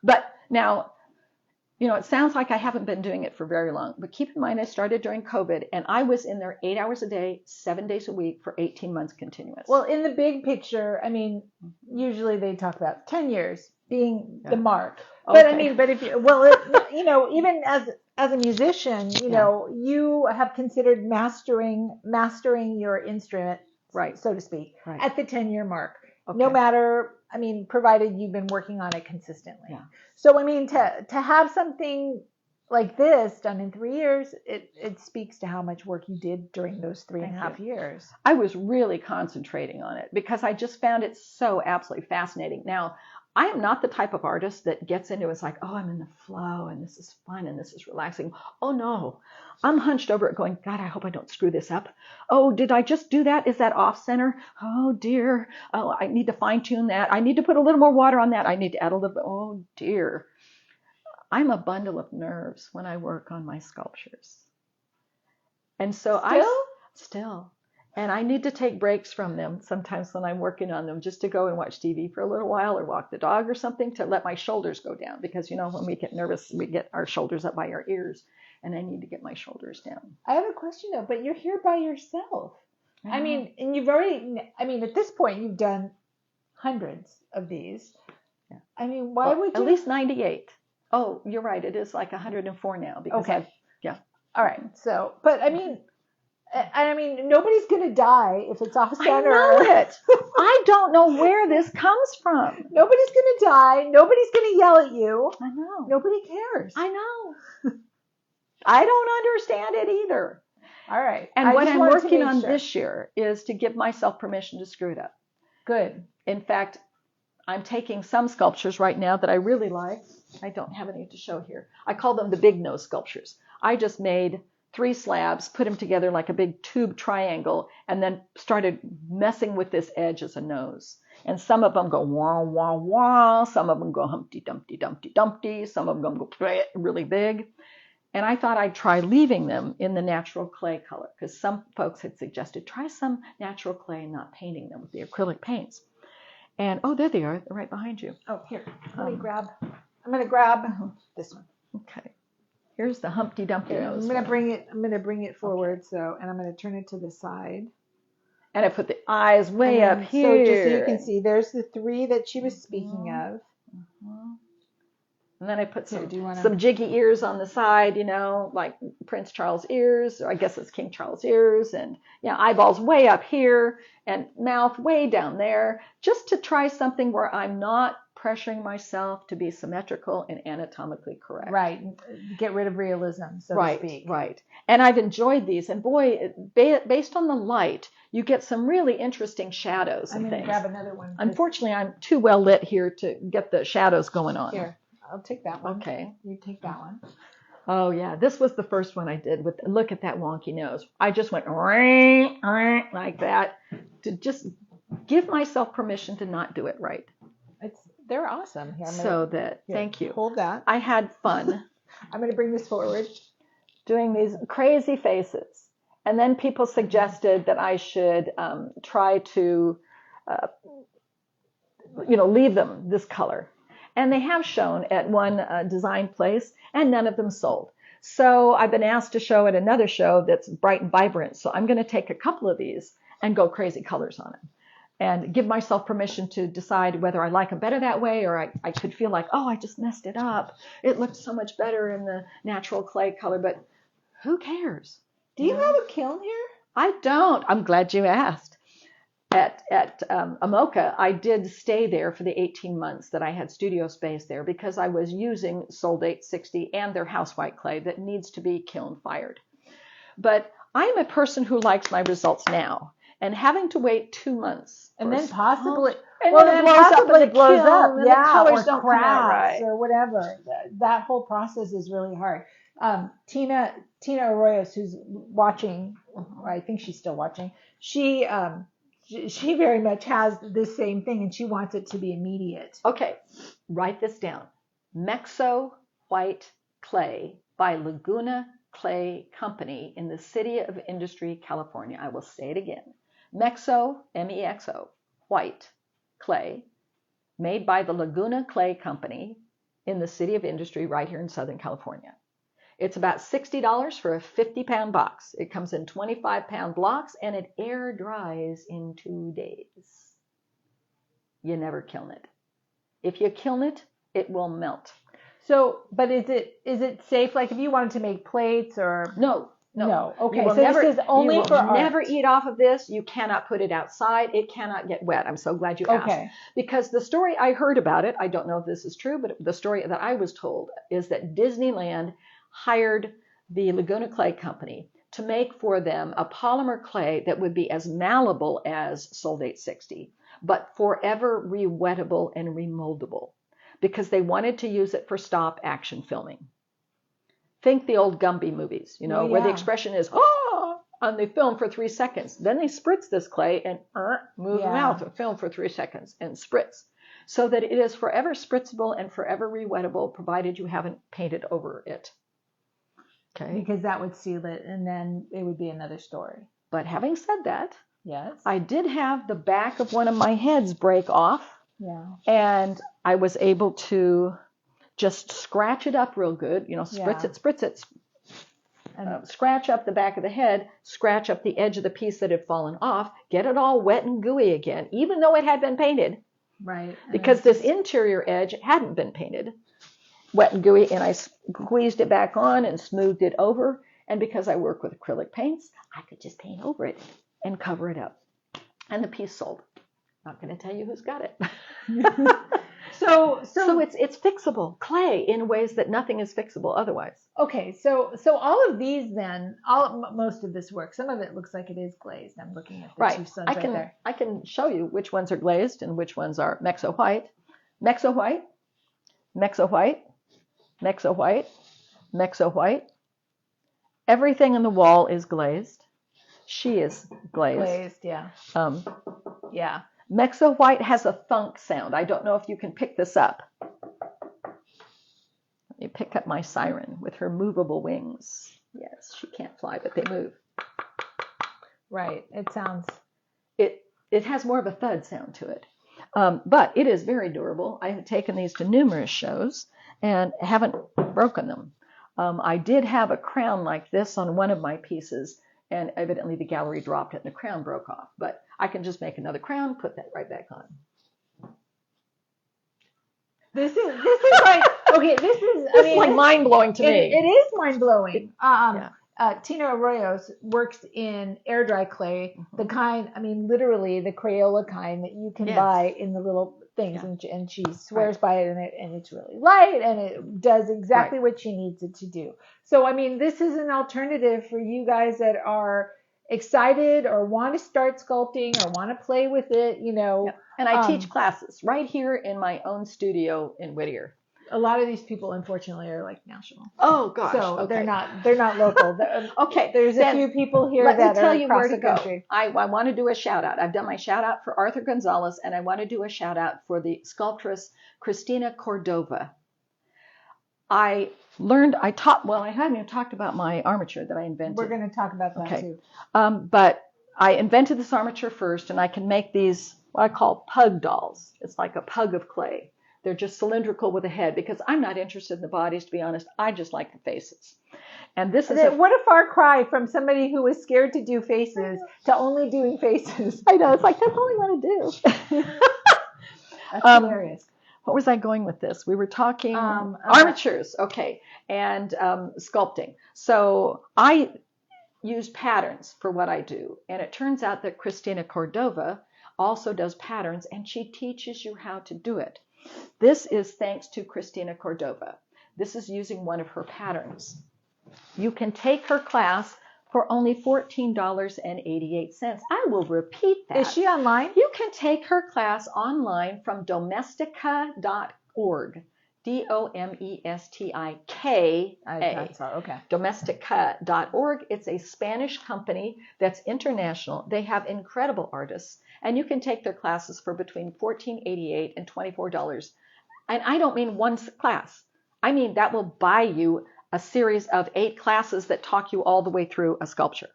But now, it sounds like I haven't been doing it for very long, but keep in mind I started during COVID, and I was in there 8 hours a day, 7 days a week for 18 months continuous. Well, in the big picture, I mean, usually they talk about 10 years being the mark. Okay. But I mean, but if you, even as a musician, you have considered mastering your instrument, right, so to speak, right, at the 10-year mark. Okay. No matter, provided you've been working on it consistently. Yeah. So, to have something like this done in 3 years, it speaks to how much work you did during those 3.5 years. I was really concentrating on it because I just found it so absolutely fascinating. Now, I am not the type of artist that gets into it's like, oh, I'm in the flow and this is fun and this is relaxing. Oh, no. I'm hunched over it going, God, I hope I don't screw this up. Oh, did I just do that? Is that off center? Oh, dear. Oh, I need to fine tune that. I need to put a little more water on that. I need to add a little bit. Oh, dear. I'm a bundle of nerves when I work on my sculptures. And so Still? And I need to take breaks from them sometimes when I'm working on them, just to go and watch TV for a little while or walk the dog or something, to let my shoulders go down. Because, you know, when we get nervous, we get our shoulders up by our ears, and I need to get my shoulders down. I have a question though, but you're here by yourself. I mean, and you've already, I mean, at this point, you've done hundreds of these. Yeah. I mean, why would you? At least 98. Oh, you're right. It is like 104 now. Because okay. Yeah. All right. So, but I mean, nobody's going to die if it's off center. I know it. I don't know where this comes from. Nobody's going to die. Nobody's going to yell at you. I know. Nobody cares. I know. I don't understand it either. All right. And what I'm working on this year is to give myself permission to screw it up. Good. In fact, I'm taking some sculptures right now that I really like. I don't have any to show here. I call them the big nose sculptures. I just made 3 slabs, put them together like a big tube triangle, and then started messing with this edge as a nose. And some of them go wah, wah, wah. Some of them go Humpty, Dumpty, Dumpty, Dumpty. Some of them go really big. And I thought I'd try leaving them in the natural clay color, because some folks had suggested try some natural clay and not painting them with the acrylic paints. And oh, there they are. They're right behind you. Oh, here. Let me grab. I'm going to grab this one. Okay. Here's the Humpty Dumpty nose. I'm going to bring it forward. Okay. So, and I'm going to turn it to the side. And I put the eyes way up here. So just so you can see, there's the 3 that she was speaking of. And then I put some jiggy ears on the side, you know, like Prince Charles ears, or I guess it's King Charles ears, and eyeballs way up here and mouth way down there, just to try something where I'm not pressuring myself to be symmetrical and anatomically correct. Right. Get rid of realism, so to speak. Right. And I've enjoyed these. And boy, based on the light, you get some really interesting shadows and things. I'm going to grab another one. Unfortunately, I'm too well lit here to get the shadows going on. Here. I'll take that one. Okay. You take that one. Oh, yeah. This was the first one I did. Look at that wonky nose. I just went like that to just give myself permission to not do it right. They're awesome. Here, thank you. Hold that. I had fun. I'm going to bring this forward. Doing these crazy faces. And then people suggested that I should try to, leave them this color. And they have shown at one design place, and none of them sold. So I've been asked to show at another show that's bright and vibrant. So I'm going to take a couple of these and go crazy colors on them, and give myself permission to decide whether I like them better that way, or I could feel like, oh, I just messed it up. It looked so much better in the natural clay color, but who cares? Do you have a kiln here? I don't. I'm glad you asked. At Amoca, I did stay there for the 18 months that I had studio space there, because I was using Soldate 60 and their house white clay that needs to be kiln fired. But I'm a person who likes my results now, and having to wait 2 months. And then possibly, it blows up. And the colors don't come out right, or whatever. That whole process is really hard. Tina Arroyos, who's watching, or I think she's still watching, she very much has the same thing, and she wants it to be immediate. Okay, write this down. Mexo White Clay by Laguna Clay Company in the City of Industry, California. I will say it again. Mexo, M-E-X-O, White Clay, made by the Laguna Clay Company in the City of Industry right here in Southern California. It's about $60 for a 50-pound box. It comes in 25-pound blocks, and it air dries in 2 days. You never kiln it. If you kiln it, it will melt. So, but is it safe? Like if you wanted to make plates or no. Okay, so this is only for art. Never eat off of this. You cannot put it outside. It cannot get wet. I'm so glad you asked. Okay. Because the story I heard about it, I don't know if this is true, but the story that I was told is that Disneyland hired the Laguna Clay Company to make for them a polymer clay that would be as malleable as Soldate 60, but forever rewettable and remoldable, because they wanted to use it for stop action filming. Think the old Gumby movies, where the expression is, oh, and they film for 3 seconds. Then they spritz this clay and move them out and film for 3 seconds and spritz, so that it is forever spritzable and forever rewettable, provided you haven't painted over it. Okay. Because that would seal it, and then it would be another story. But having said that, Yes. I did have the back of one of my heads break off. Yeah. And I was able to just scratch it up real good, spritz it, and scratch up the back of the head, scratch up the edge of the piece that had fallen off, get it all wet and gooey again, even though it had been painted. Right. Because this interior edge hadn't been painted, wet and gooey, and I squeezed it back on and smoothed it over. And because I work with acrylic paints, I could just paint over it and cover it up. And the piece sold. Not going to tell you who's got it. So it's fixable clay in ways that nothing is fixable otherwise. Okay, so all of these then, most of this work, some of it looks like it is glazed. I'm looking at the two suns right there. I can show you which ones are glazed and which ones are Mexo white, Mexo white, Mexo white, Mexo white, Mexo white. Everything on the wall is glazed. She is glazed. Glazed, yeah. Yeah. Mexo white has a thunk sound. I don't know if you can pick this up. Let me pick up my siren with her movable wings. Yes, she can't fly, but they move. Right. It sounds. It has more of a thud sound to it. But it is very durable. I have taken these to numerous shows and haven't broken them. I did have a crown like this on one of my pieces, and evidently the gallery dropped it and the crown broke off. But I can just make another crown, put that right back on. This is like, okay, this is like mind-blowing to me. It is mind-blowing. Tina Arroyos works in air dry clay, the kind, literally the Crayola kind that you can buy in the little things, and she swears by it, and it's really light, and it does exactly what she needs it to do. So, this is an alternative for you guys that are excited or want to start sculpting or want to play with it, And I teach classes right here in my own studio in Whittier. A lot of these people, unfortunately, are like national. Oh gosh, so they're not local. Okay, there's a few people here that are across the country. I want to do a shout out. I've done my shout out for Arthur Gonzalez, and I want to do a shout out for the sculptress Cristina Cordova. I haven't even talked about my armature that I invented. We're going to talk about that too. But I invented this armature first, and I can make these what I call pug dolls. It's like a pug of clay. They're just cylindrical with a head, because I'm not interested in the bodies, to be honest. I just like the faces. And this is what a far cry from somebody who was scared to do faces to only doing faces. I know, it's like, that's all I want to do. That's hilarious. What was I going with this? We were talking armatures, okay, and sculpting. So I use patterns for what I do, and it turns out that Cristina Cordova also does patterns, and she teaches you how to do it. This is thanks to Cristina Cordova. This is using one of her patterns. You can take her class for only $14.88. I will repeat that. Is she online? You can take her class online from domestika.org. DOMESTIKA. Okay. Domestika.org. It's a Spanish company that's international. They have incredible artists, and you can take their classes for between $14.88 and $24. And I don't mean one class. I mean that will buy you a series of 8 classes that talk you all the way through a sculpture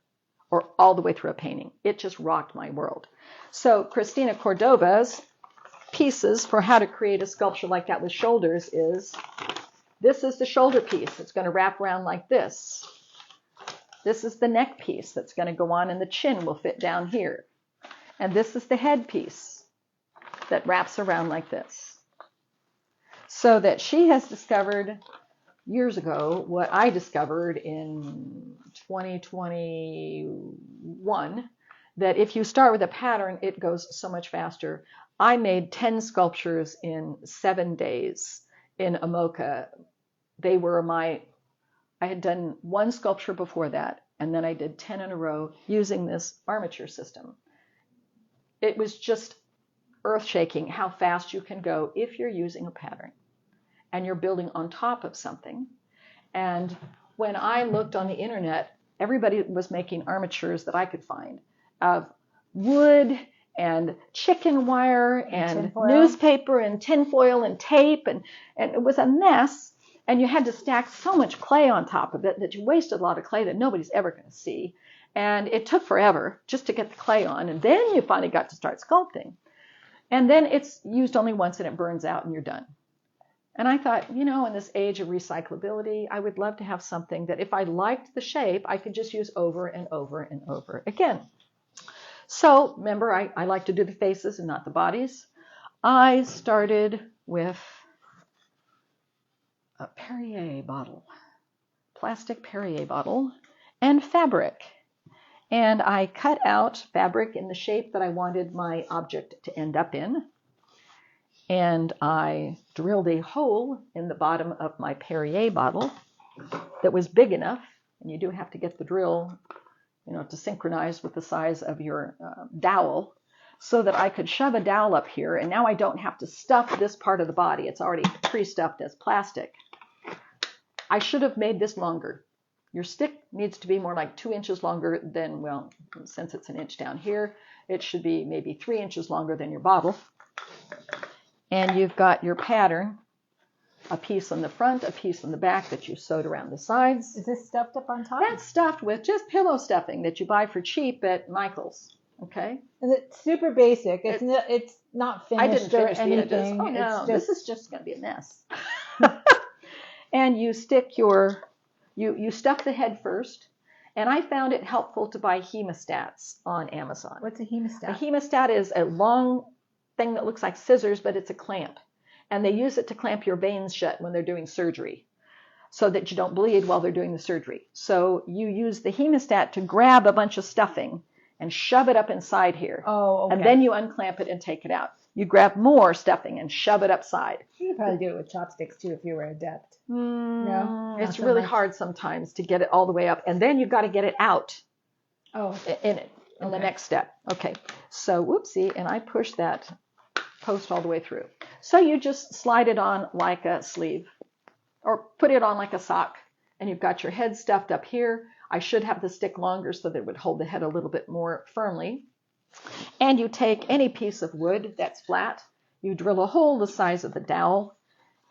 or all the way through a painting. It just rocked my world. So Cristina Cordova's pieces for how to create a sculpture like that with shoulders this is the shoulder piece. It's going to wrap around like this. This is the neck piece that's going to go on, and the chin will fit down here. And this is the head piece that wraps around like this. So that she has discovered years ago what I discovered in 2021, that if you start with a pattern, it goes so much faster. I made 10 sculptures in 7 days in Amoca. I had done 1 sculpture before that, and then I did 10 in a row using this armature system. It was just earth-shaking how fast you can go if you're using a pattern and you're building on top of something. And when I looked on the internet, everybody was making armatures that I could find of wood and chicken wire and newspaper and tinfoil and tape, and it was a mess. And you had to stack so much clay on top of it that you wasted a lot of clay that nobody's ever going to see. And it took forever just to get the clay on. And then you finally got to start sculpting. And then it's used only once and it burns out and you're done. And I thought, you know, in this age of recyclability, I would love to have something that if I liked the shape, I could just use over and over and over again. So remember, I like to do the faces and not the bodies. I started with a Perrier bottle, plastic Perrier bottle, and fabric. And I cut out fabric in the shape that I wanted my object to end up in. And I drilled a hole in the bottom of my Perrier bottle that was big enough, and you do have to get the drill, you know, to synchronize with the size of your dowel, so that I could shove a dowel up here, and now I don't have to stuff this part of the body. It's already pre-stuffed as plastic. I should have made this longer. Your stick needs to be more like 2 inches longer than, well, since it's an inch down here, it should be maybe 3 inches longer than your bottle. And you've got your pattern, a piece on the front, a piece on the back that you sewed around the sides. Is this stuffed up on top? That's stuffed with just pillow stuffing that you buy for cheap at Michael's. Okay. And it's super basic. It's not finished. I didn't finish or the edges. anything. Oh no, It's this is just going to be a mess. And you stick you stuff the head first. And I found it helpful to buy hemostats on Amazon. What's a hemostat? A hemostat is a long thing that looks like scissors, but it's a clamp. And they use it to clamp your veins shut when they're doing surgery so that you don't bleed while they're doing the surgery. So you use the hemostat to grab a bunch of stuffing and shove it up inside here. Oh, okay. And then you unclamp it and take it out. You grab more stuffing and shove it upside. You could probably do it with chopsticks too if you were adept. No? It's really hard sometimes to get it all the way up. And then you've got to get it out in the next step. Okay, so whoopsie, and I pushed that post all the way through. So you just slide it on like a sleeve or put it on like a sock, and you've got your head stuffed up here. I should have the stick longer so that it would hold the head a little bit more firmly. And you take any piece of wood that's flat, you drill a hole the size of the dowel,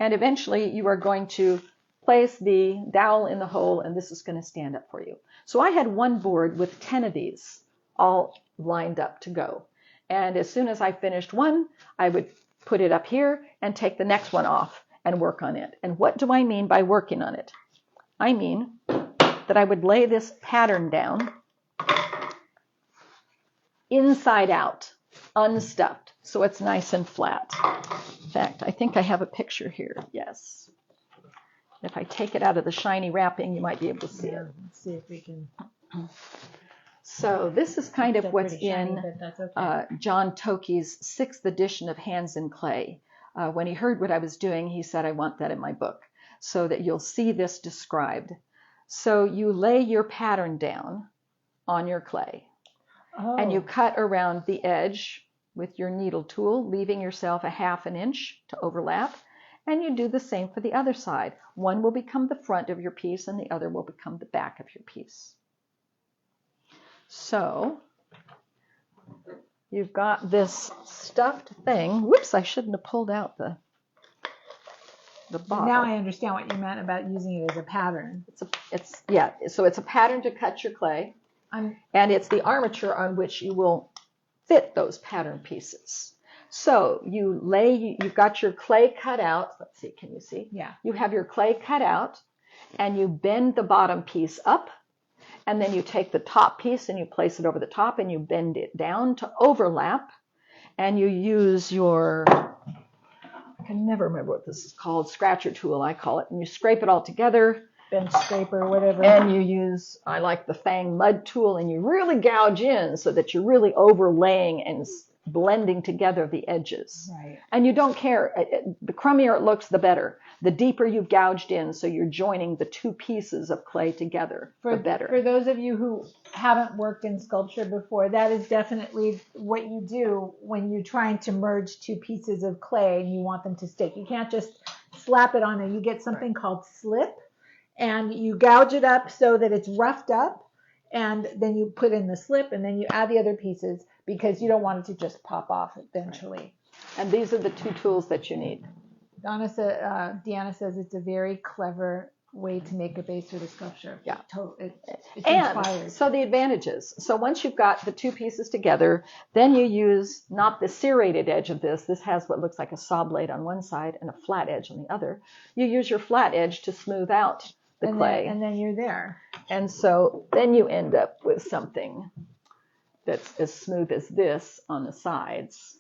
and eventually you are going to place the dowel in the hole, and this is going to stand up for you. So I had one board with 10 of these all lined up to go. And as soon as I finished one, I would put it up here and take the next one off and work on it. And what do I mean by working on it? I mean that I would lay this pattern down inside out, unstuffed, so it's nice and flat. In fact, I think I have a picture here. Yes. If I take it out of the shiny wrapping, you might be able to see it. Let's see if we can. So this is kind of what's shiny, in but that's okay. John Tokey's 6th edition of Hands in Clay. When he heard what I was doing, he said, I want that in my book, so that you'll see this described. So you lay your pattern down on your clay, and you cut around the edge with your needle tool, leaving yourself a ½ an inch to overlap. And you do the same for the other side. One will become the front of your piece, and the other will become the back of your piece. So you've got this stuffed thing. Whoops, I shouldn't have pulled out the bottle. Now I understand what you meant about using it as a pattern. So it's a pattern to cut your clay, and it's the armature on which you will fit those pattern pieces. So you've got your clay cut out. Let's see, can you see? Yeah. You have your clay cut out, and you bend the bottom piece up, and then you take the top piece and you place it over the top, and you bend it down to overlap, and you use your, I can never remember what this is called, scratcher tool I call it, and you scrape it all together. Bench scraper, whatever. And you use, I like the Fang mud tool, and you really gouge in so that you're really overlaying and blending together the edges. Right. And you don't care. The crummier it looks, the better. The deeper you've gouged in, so you're joining the two pieces of clay together, the better. For those of you who haven't worked in sculpture before, that is definitely what you do when you're trying to merge two pieces of clay and you want them to stick. You can't just slap it on there. You get something called slip, and you gouge it up so that it's roughed up, and then you put in the slip, and then you add the other pieces, because you don't want it to just pop off eventually. Right. And these are the two tools that you need. Deanna says it's a very clever way to make a base for the sculpture. Yeah. It's and inspired. so the advantages. So once you've got the two pieces together, then you use not the serrated edge of this. This has what looks like a saw blade on one side and a flat edge on the other. You use your flat edge to smooth out the clay. And then you're there. And so then you end up with something that's as smooth as this on the sides.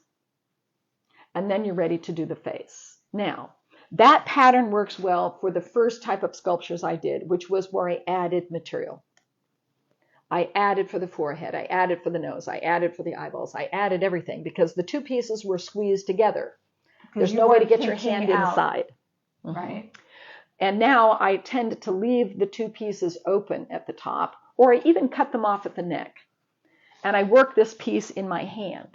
And then you're ready to do the face. Now, that pattern works well for the first type of sculptures I did, which was where I added material. I added for the forehead, I added for the nose, I added for the eyeballs, I added everything because the two pieces were squeezed together. There's no way to get your hand inside. Right. And now I tend to leave the two pieces open at the top, or I even cut them off at the neck. And I work this piece in my hand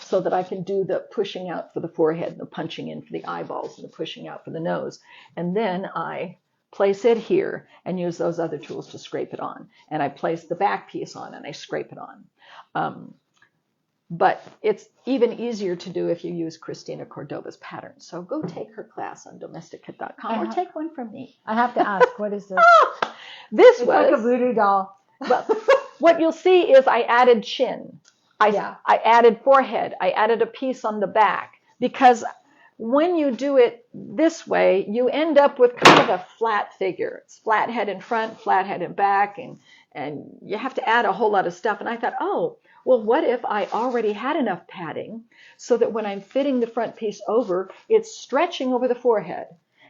so that I can do the pushing out for the forehead, and the punching in for the eyeballs, and the pushing out for the nose. And then I place it here and use those other tools to scrape it on. And I place the back piece on and I scrape it on. But it's even easier to do if you use Christina Cordova's pattern. So go take her class on domesticate.com or take one from me. I have to ask, what is this? It's like a voodoo doll. Well, what you'll see is I added chin. I added forehead. I added a piece on the back because when you do it this way, you end up with kind of a flat figure. It's flat head in front, flat head in back, and you have to add a whole lot of stuff. And I thought, oh, well, what if I already had enough padding so that when I'm fitting the front piece over, it's stretching over the forehead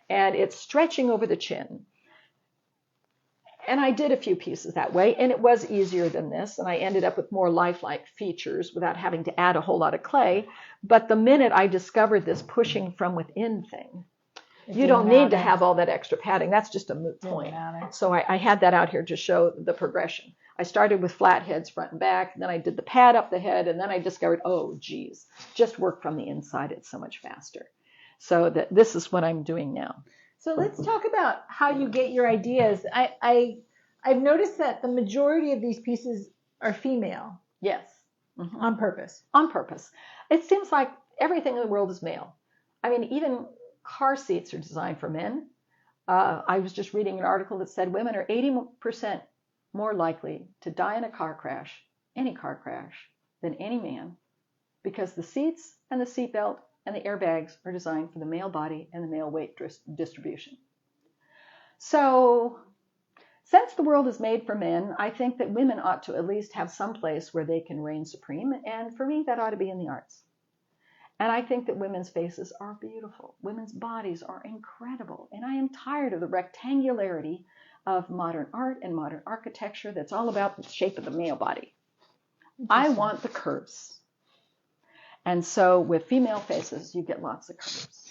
and it's stretching over the chin. And I did a few pieces that way, and it was easier than this, and I ended up with more lifelike features without having to add a whole lot of clay. But the minute I discovered this pushing from within thing, you don't need to have all that extra padding. That's just a moot point. So I had that out here to show the progression. I started with flat heads front and back, and then I did the pad up the head, and then I discovered, oh, geez, just work from the inside. It's so much faster. So this is what I'm doing now. So let's talk about how you get your ideas. I've noticed that the majority of these pieces are female. Yes. Mm-hmm. On purpose. On purpose. It seems like everything in the world is male. I mean, even car seats are designed for men. I was just reading an article that said women are 80% more likely to die in a car crash, any car crash, than any man, because the seats and the seatbelt and the airbags are designed for the male body and the male weight distribution. So since the world is made for men, I think that women ought to at least have some place where they can reign supreme. And for me, that ought to be in the arts. And I think that women's faces are beautiful. Women's bodies are incredible. And I am tired of the rectangularity of modern art and modern architecture that's all about the shape of the male body. I want the curves. And so with female faces, you get lots of curves.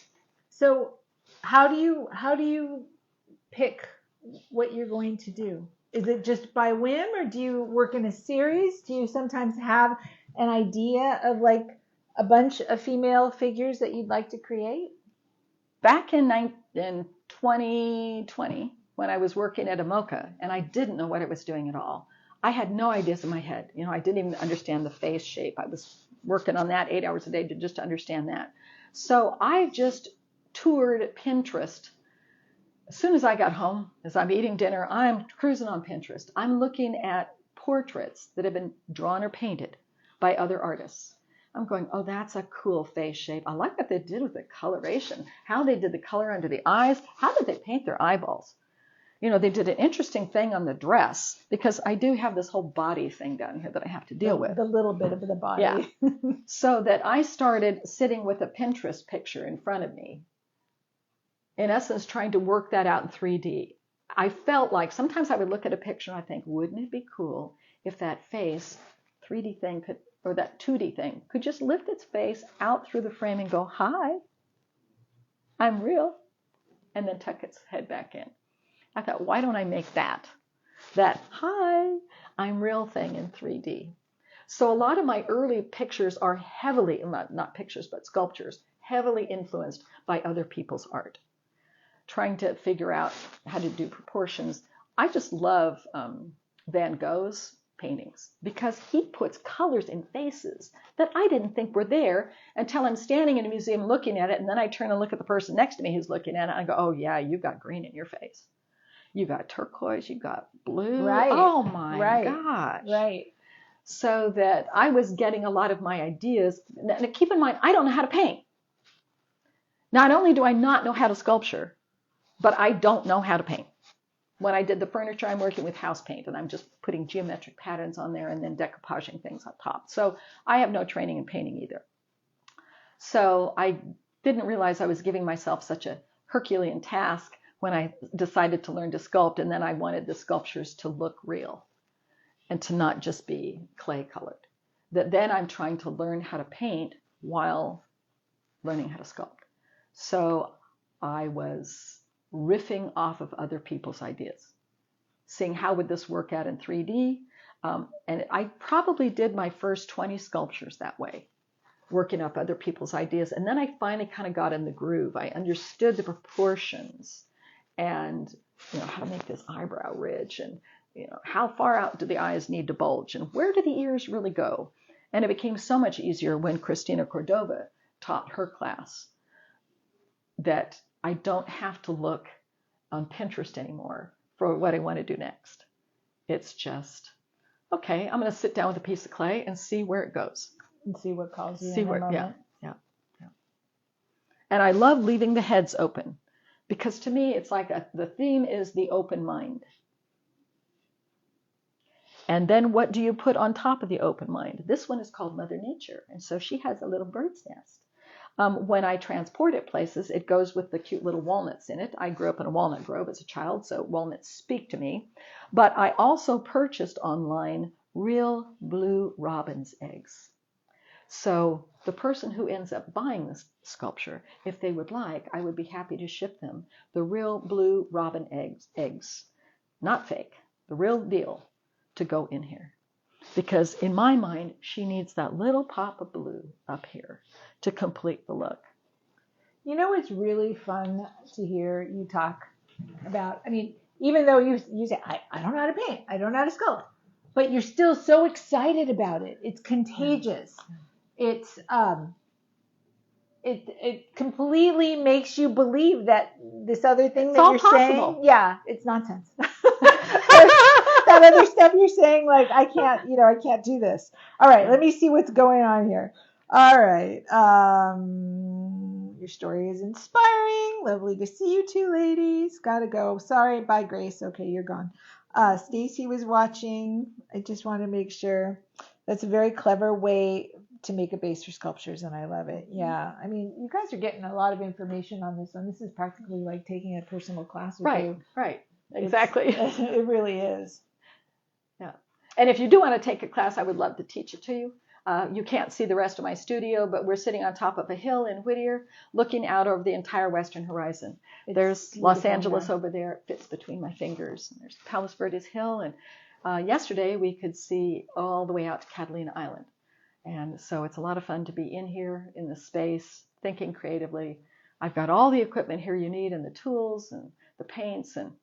So how do you pick what you're going to do? Is it just by whim, or do you work in a series? Do you sometimes have an idea of like a bunch of female figures that you'd like to create? Back in 2020, when I was working at Amoca, and I didn't know what I was doing at all, I had no ideas in my head. You know, I didn't even understand the face shape. I was working on that 8 hours a day just to understand that. So I just toured Pinterest. As soon as I got home, as I'm eating dinner, I'm cruising on Pinterest. I'm looking at portraits that have been drawn or painted by other artists. I'm going, oh, that's a cool face shape. I like what they did with the coloration, how they did the color under the eyes. How did they paint their eyeballs? You know, they did an interesting thing on the dress, because I do have this whole body thing down here that I have to deal with. The little bit of the body. Yeah. So that I started sitting with a Pinterest picture in front of me, in essence, trying to work that out in 3D. I felt like sometimes I would look at a picture and I think, wouldn't it be cool if that face 3D thing could, or that 2D thing could just lift its face out through the frame and go, hi, I'm real, and then tuck its head back in. I thought, why don't I make that hi, I'm real thing in 3D? So a lot of my early pictures are heavily, not pictures, but sculptures, heavily influenced by other people's art. Trying to figure out how to do proportions. I just love Van Gogh's paintings because he puts colors in faces that I didn't think were there until I'm standing in a museum looking at it, and then I turn and look at the person next to me who's looking at it, and I go, oh yeah, you've got green in your face. You got turquoise, you got blue. Right. Oh my gosh. Right. So that I was getting a lot of my ideas. Now, keep in mind, I don't know how to paint. Not only do I not know how to sculpture, but I don't know how to paint. When I did the furniture, I'm working with house paint, and I'm just putting geometric patterns on there and then decoupaging things on top. So I have no training in painting either. So I didn't realize I was giving myself such a Herculean task when I decided to learn to sculpt, and then I wanted the sculptures to look real and to not just be clay colored. That then I'm trying to learn how to paint while learning how to sculpt. So I was riffing off of other people's ideas, seeing how would this work out in 3D. And I probably did my first 20 sculptures that way, working up other people's ideas. And then I finally kind of got in the groove. I understood the proportions and how to make this eyebrow ridge, and how far out do the eyes need to bulge, and where do the ears really go. And it became so much easier when Cristina Cordova taught her class that I don't have to look on Pinterest anymore for what I want to do next. It's just, okay, I'm going to sit down with a piece of clay and see where it goes. And see what calls you in a moment. Yeah. And I love leaving the heads open, because to me, it's like the theme is the open mind. And then what do you put on top of the open mind? This one is called Mother Nature. And so she has a little bird's nest. When I transport it places, it goes with the cute little walnuts in it. I grew up in a walnut grove as a child, so walnuts speak to me. But I also purchased online real blue robin's eggs. So the person who ends up buying this sculpture, if they would like, I would be happy to ship them the real blue robin eggs, not fake, the real deal, to go in here. Because in my mind, she needs that little pop of blue up here to complete the look. It's really fun to hear you talk about, even though you say, I don't know how to paint, I don't know how to sculpt, but you're still so excited about it. It's contagious. It's, it completely makes you believe that this other thing that you're saying, it's nonsense. That other stuff you're saying, like, I can't do this. All right, let me see what's going on here. All right. Your story is inspiring. Lovely to see you two ladies. Gotta go. Sorry. Bye, Grace. Okay, you're gone. Stacy was watching. I just want to make sure. That's a very clever way to make a base for sculptures, and I love it. Yeah. You guys are getting a lot of information on this one. This is practically like taking a personal class with you. Right. Exactly. It really is. Yeah. And if you do want to take a class, I would love to teach it to you. You can't see the rest of my studio, but we're sitting on top of a hill in Whittier, looking out over the entire western horizon. There's Los Angeles over there. It fits between my fingers. There's Palos Verdes Hill. And yesterday we could see all the way out to Catalina Island. And so it's a lot of fun to be in here in the space, thinking creatively. I've got all the equipment here you need, and the tools and the paints. And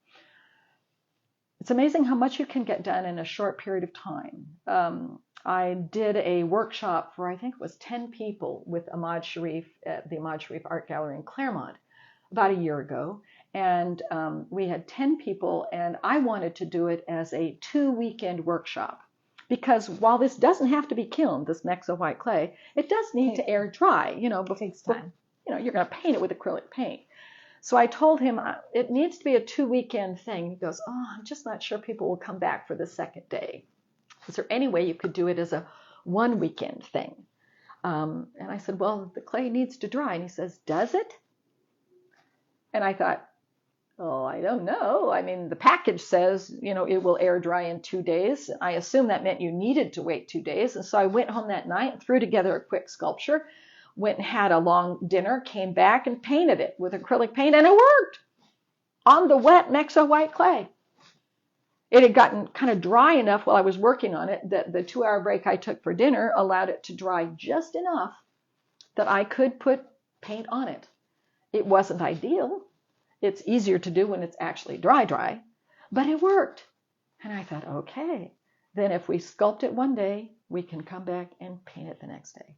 it's amazing how much you can get done in a short period of time. I did a workshop for, I think it was 10 people with Ahmad Sharif at the Ahmad Sharif Art Gallery in Claremont about a year ago. And we had 10 people, and I wanted to do it as a 2-weekend workshop. Because while this doesn't have to be kilned, this Mexo white clay, it does need to air dry. It takes time. You're going to paint it with acrylic paint. So I told him it needs to be a 2-weekend thing. He goes, I'm just not sure people will come back for the second day. Is there any way you could do it as a 1-weekend thing? And I said, well, the clay needs to dry. And he says, does it? And I thought, I don't know. The package says, it will air dry in 2 days. I assumed that meant you needed to wait 2 days. And so I went home that night and threw together a quick sculpture, went and had a long dinner, came back and painted it with acrylic paint, and it worked on the wet Mexo white clay. It had gotten kind of dry enough while I was working on it that the 2-hour break I took for dinner allowed it to dry just enough that I could put paint on it. It wasn't ideal. It's easier to do when it's actually dry, but it worked. And I thought, okay, then if we sculpt it one day, we can come back and paint it the next day.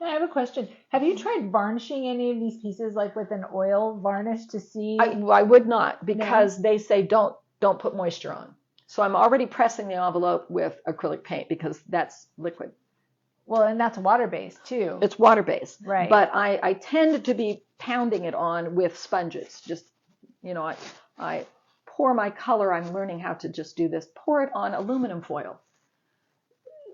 Now, I have a question. Have you tried varnishing any of these pieces, like with an oil varnish, to see? I would not, because they say don't put moisture on. So I'm already pressing the envelope with acrylic paint because that's liquid. Well, and that's water-based too. It's water-based. Right. But I tend to be pounding it on with sponges. Just, I pour my color. I'm learning how to just do this. Pour it on aluminum foil.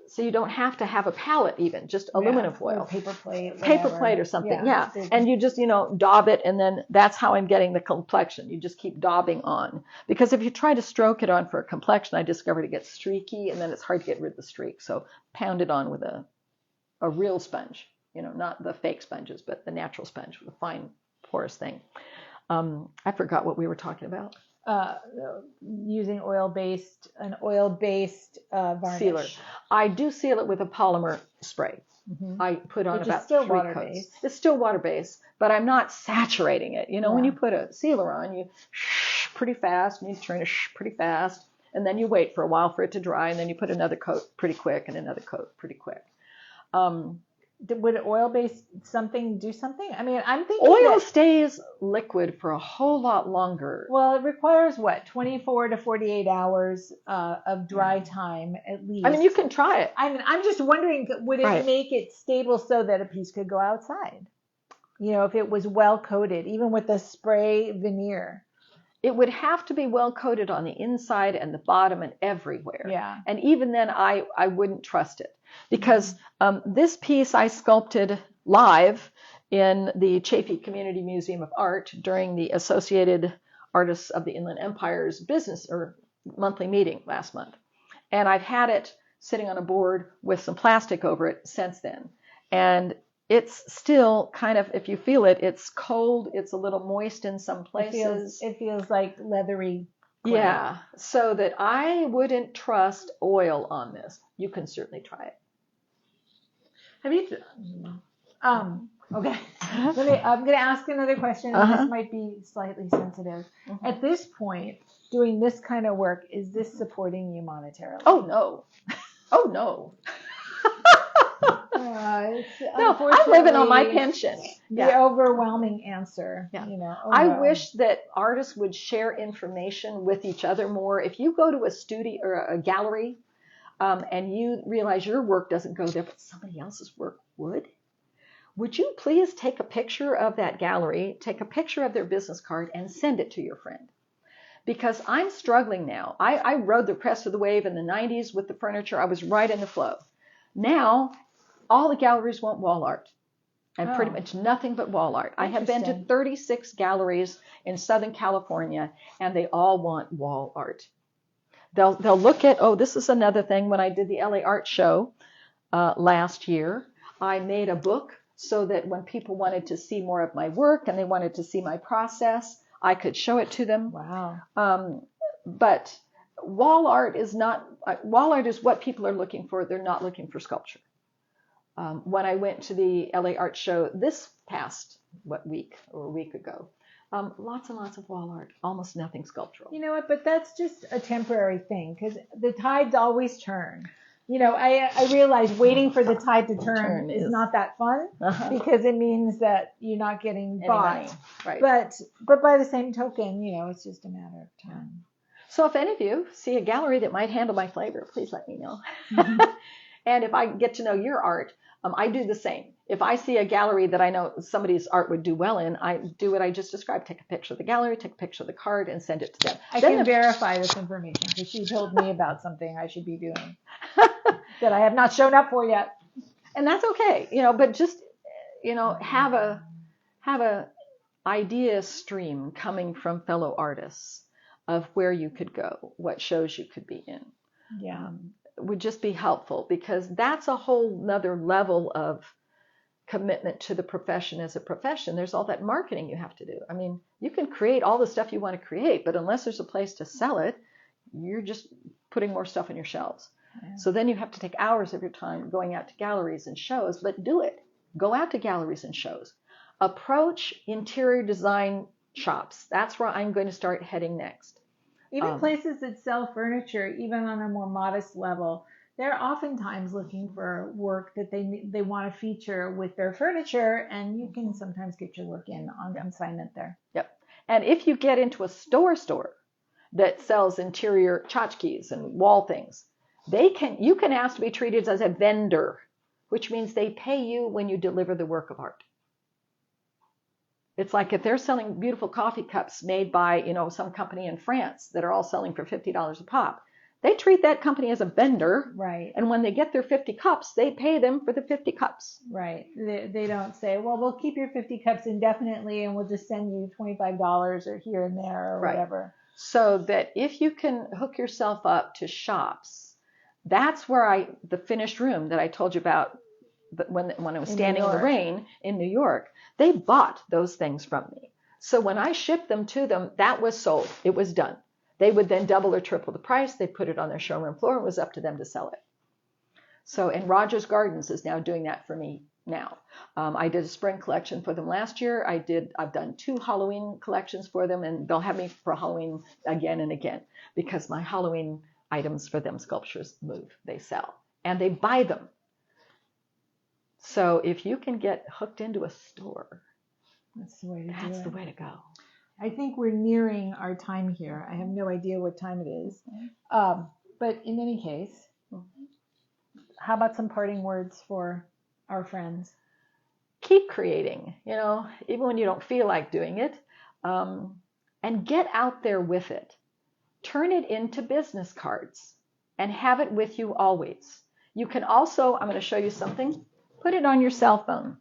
So you don't have to have a palette even, just aluminum foil. Or paper plate. Whatever. Paper plate or something, yeah. And you just, daub it, and then that's how I'm getting the complexion. You just keep daubing on. Because if you try to stroke it on for a complexion, I discovered it gets streaky, and then it's hard to get rid of the streak. So pound it on with a real sponge, not the fake sponges, but the natural sponge with a fine porous thing. I forgot what we were talking about. Using an oil-based varnish. Sealer. I do seal it with a polymer spray. Mm-hmm. I put on about 3 coats. It's still water-based, but I'm not saturating it. When you put a sealer on, you pretty fast, and you turn it pretty fast, and then you wait for a while for it to dry, and then you put another coat pretty quick and another coat pretty quick. Would oil-based something do something? I mean, I'm thinking oil stays liquid for a whole lot longer. Well, it requires 24 to 48 hours of dry time at least. I mean, you can try it. I'm just wondering, would it make it stable so that a piece could go outside? If it was well coated, even with a spray veneer. It would have to be well coated on the inside and the bottom and everywhere. Yeah. And even then, I wouldn't trust it. Because this piece I sculpted live in the Chaffee Community Museum of Art during the Associated Artists of the Inland Empire's business or monthly meeting last month. And I've had it sitting on a board with some plastic over it since then. And it's still kind of, if you feel it, it's cold. It's a little moist in some places. It feels like leathery. Clay. Yeah. So that I wouldn't trust oil on this. You can certainly try it. Have you? Okay. I'm going to ask another question. And this might be slightly sensitive. Mm-hmm. At this point, doing this kind of work, is this supporting you monetarily? Oh no. Oh no. No, I'm living on my pension. The overwhelming answer. Yeah. I wish that artists would share information with each other more. If you go to a studio or a gallery, and you realize your work doesn't go there, but somebody else's work would you please take a picture of that gallery, take a picture of their business card, and send it to your friend? Because I'm struggling now. I rode the crest of the wave in the 90s with the furniture. I was right in the flow. Now, all the galleries want wall art, and pretty much nothing but wall art. I have been to 36 galleries in Southern California, and they all want wall art. They'll look at, this is another thing. When I did the LA Art Show last year, I made a book so that when people wanted to see more of my work and they wanted to see my process, I could show it to them. Wow. But wall art is what people are looking for. They're not looking for sculpture. When I went to the LA Art Show this past week ago, lots and lots of wall art, almost nothing sculptural. You know what? But that's just a temporary thing because the tides always turn. I realize waiting for the tide to turn is not that fun because it means that you're not getting bought. Right. But by the same token, it's just a matter of time. So if any of you see a gallery that might handle my flavor, please let me know. Mm-hmm. And if I get to know your art, I do the same. If I see a gallery that I know somebody's art would do well in, I do what I just described. Take a picture of the gallery, take a picture of the card, and send it to them. I can verify this information because she told me about something I should be doing that I have not shown up for yet. And that's okay, but just, have a idea stream coming from fellow artists of where you could go, what shows you could be in. Yeah. Would just be helpful because that's a whole nother level of commitment to the profession as a profession. There's all that marketing you have to do. I mean, you can create all the stuff you want to create, but unless there's a place to sell it, you're just putting more stuff on your shelves. Yeah. So then you have to take hours of your time going out to galleries and shows, but do it. Go out to galleries and shows. Approach interior design shops. That's where I'm going to start heading next. Even places that sell furniture, even on a more modest level, they're oftentimes looking for work that they want to feature with their furniture, and you can sometimes get your work in on consignment there. Yep. And if you get into a store that sells interior tchotchkes and wall things, you can ask to be treated as a vendor, which means they pay you when you deliver the work of art. It's like if they're selling beautiful coffee cups made by, some company in France that are all selling for $50 a pop, they treat that company as a vendor. Right. And when they get their 50 cups, they pay them for the 50 cups. Right. They don't say, well, we'll keep your 50 cups indefinitely and we'll just send you $25 or here and there or whatever. So that if you can hook yourself up to shops, that's where the finished room that I told you about when I was standing in the rain in New York, they bought those things from me. So when I shipped them to them, that was sold. It was done. They would then double or triple the price. They put it on their showroom floor. It was up to them to sell it. So, and Rogers Gardens is now doing that for me now. I did a spring collection for them last year. I've done 2 Halloween collections for them, and they'll have me for Halloween again and again because my Halloween items for them sculptures move. They sell and they buy them. So if you can get hooked into a store, that's the way to that's the way to go. I think we're nearing our time here. I have no idea what time it is. But in any case, how about some parting words for our friends? Keep creating, even when you don't feel like doing it, and get out there with it. Turn it into business cards and have it with you always. You can also, I'm going to show you something, put it on your cell phone.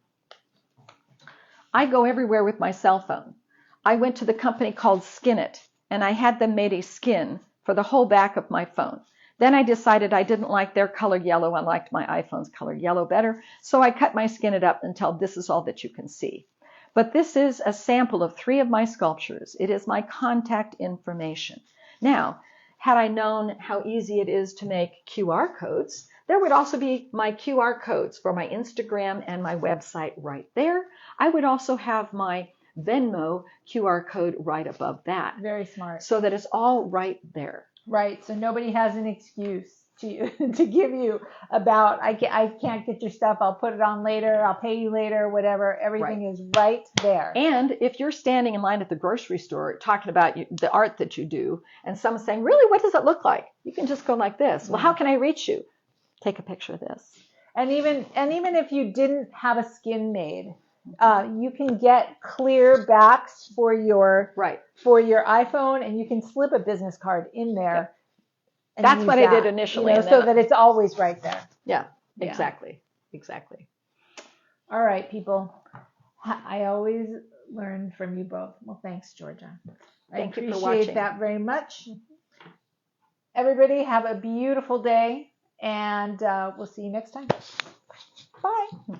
I go everywhere with my cell phone. I went to the company called Skin It, and I had them made a skin for the whole back of my phone. Then I decided I didn't like their color yellow. I liked my iPhone's color yellow better. So I cut my Skin It up until this is all that you can see. But this is a sample of 3 of my sculptures. It is my contact information. Now, had I known how easy it is to make QR codes, there would also be my QR codes for my Instagram and my website right there. I would also have my Venmo QR code right above that. Very smart. So that it's all right there. Right. So nobody has an excuse to give you about, I can't get your stuff. I'll put it on later. I'll pay you later, whatever. Everything is right there. And if you're standing in line at the grocery store talking about the art that you do, and someone's saying, really, what does it look like? You can just go like this. Well, how can I reach you? Take a picture of this. And even if you didn't have a skin made, you can get clear backs for your iPhone, and you can slip a business card in there. And that's what I did initially, so that it's always right there. Yeah, exactly. All right, people. I always learn from you both. Well, thanks, Georgia. Thank you for watching. I appreciate that very much. Everybody, have a beautiful day, and we'll see you next time. Bye.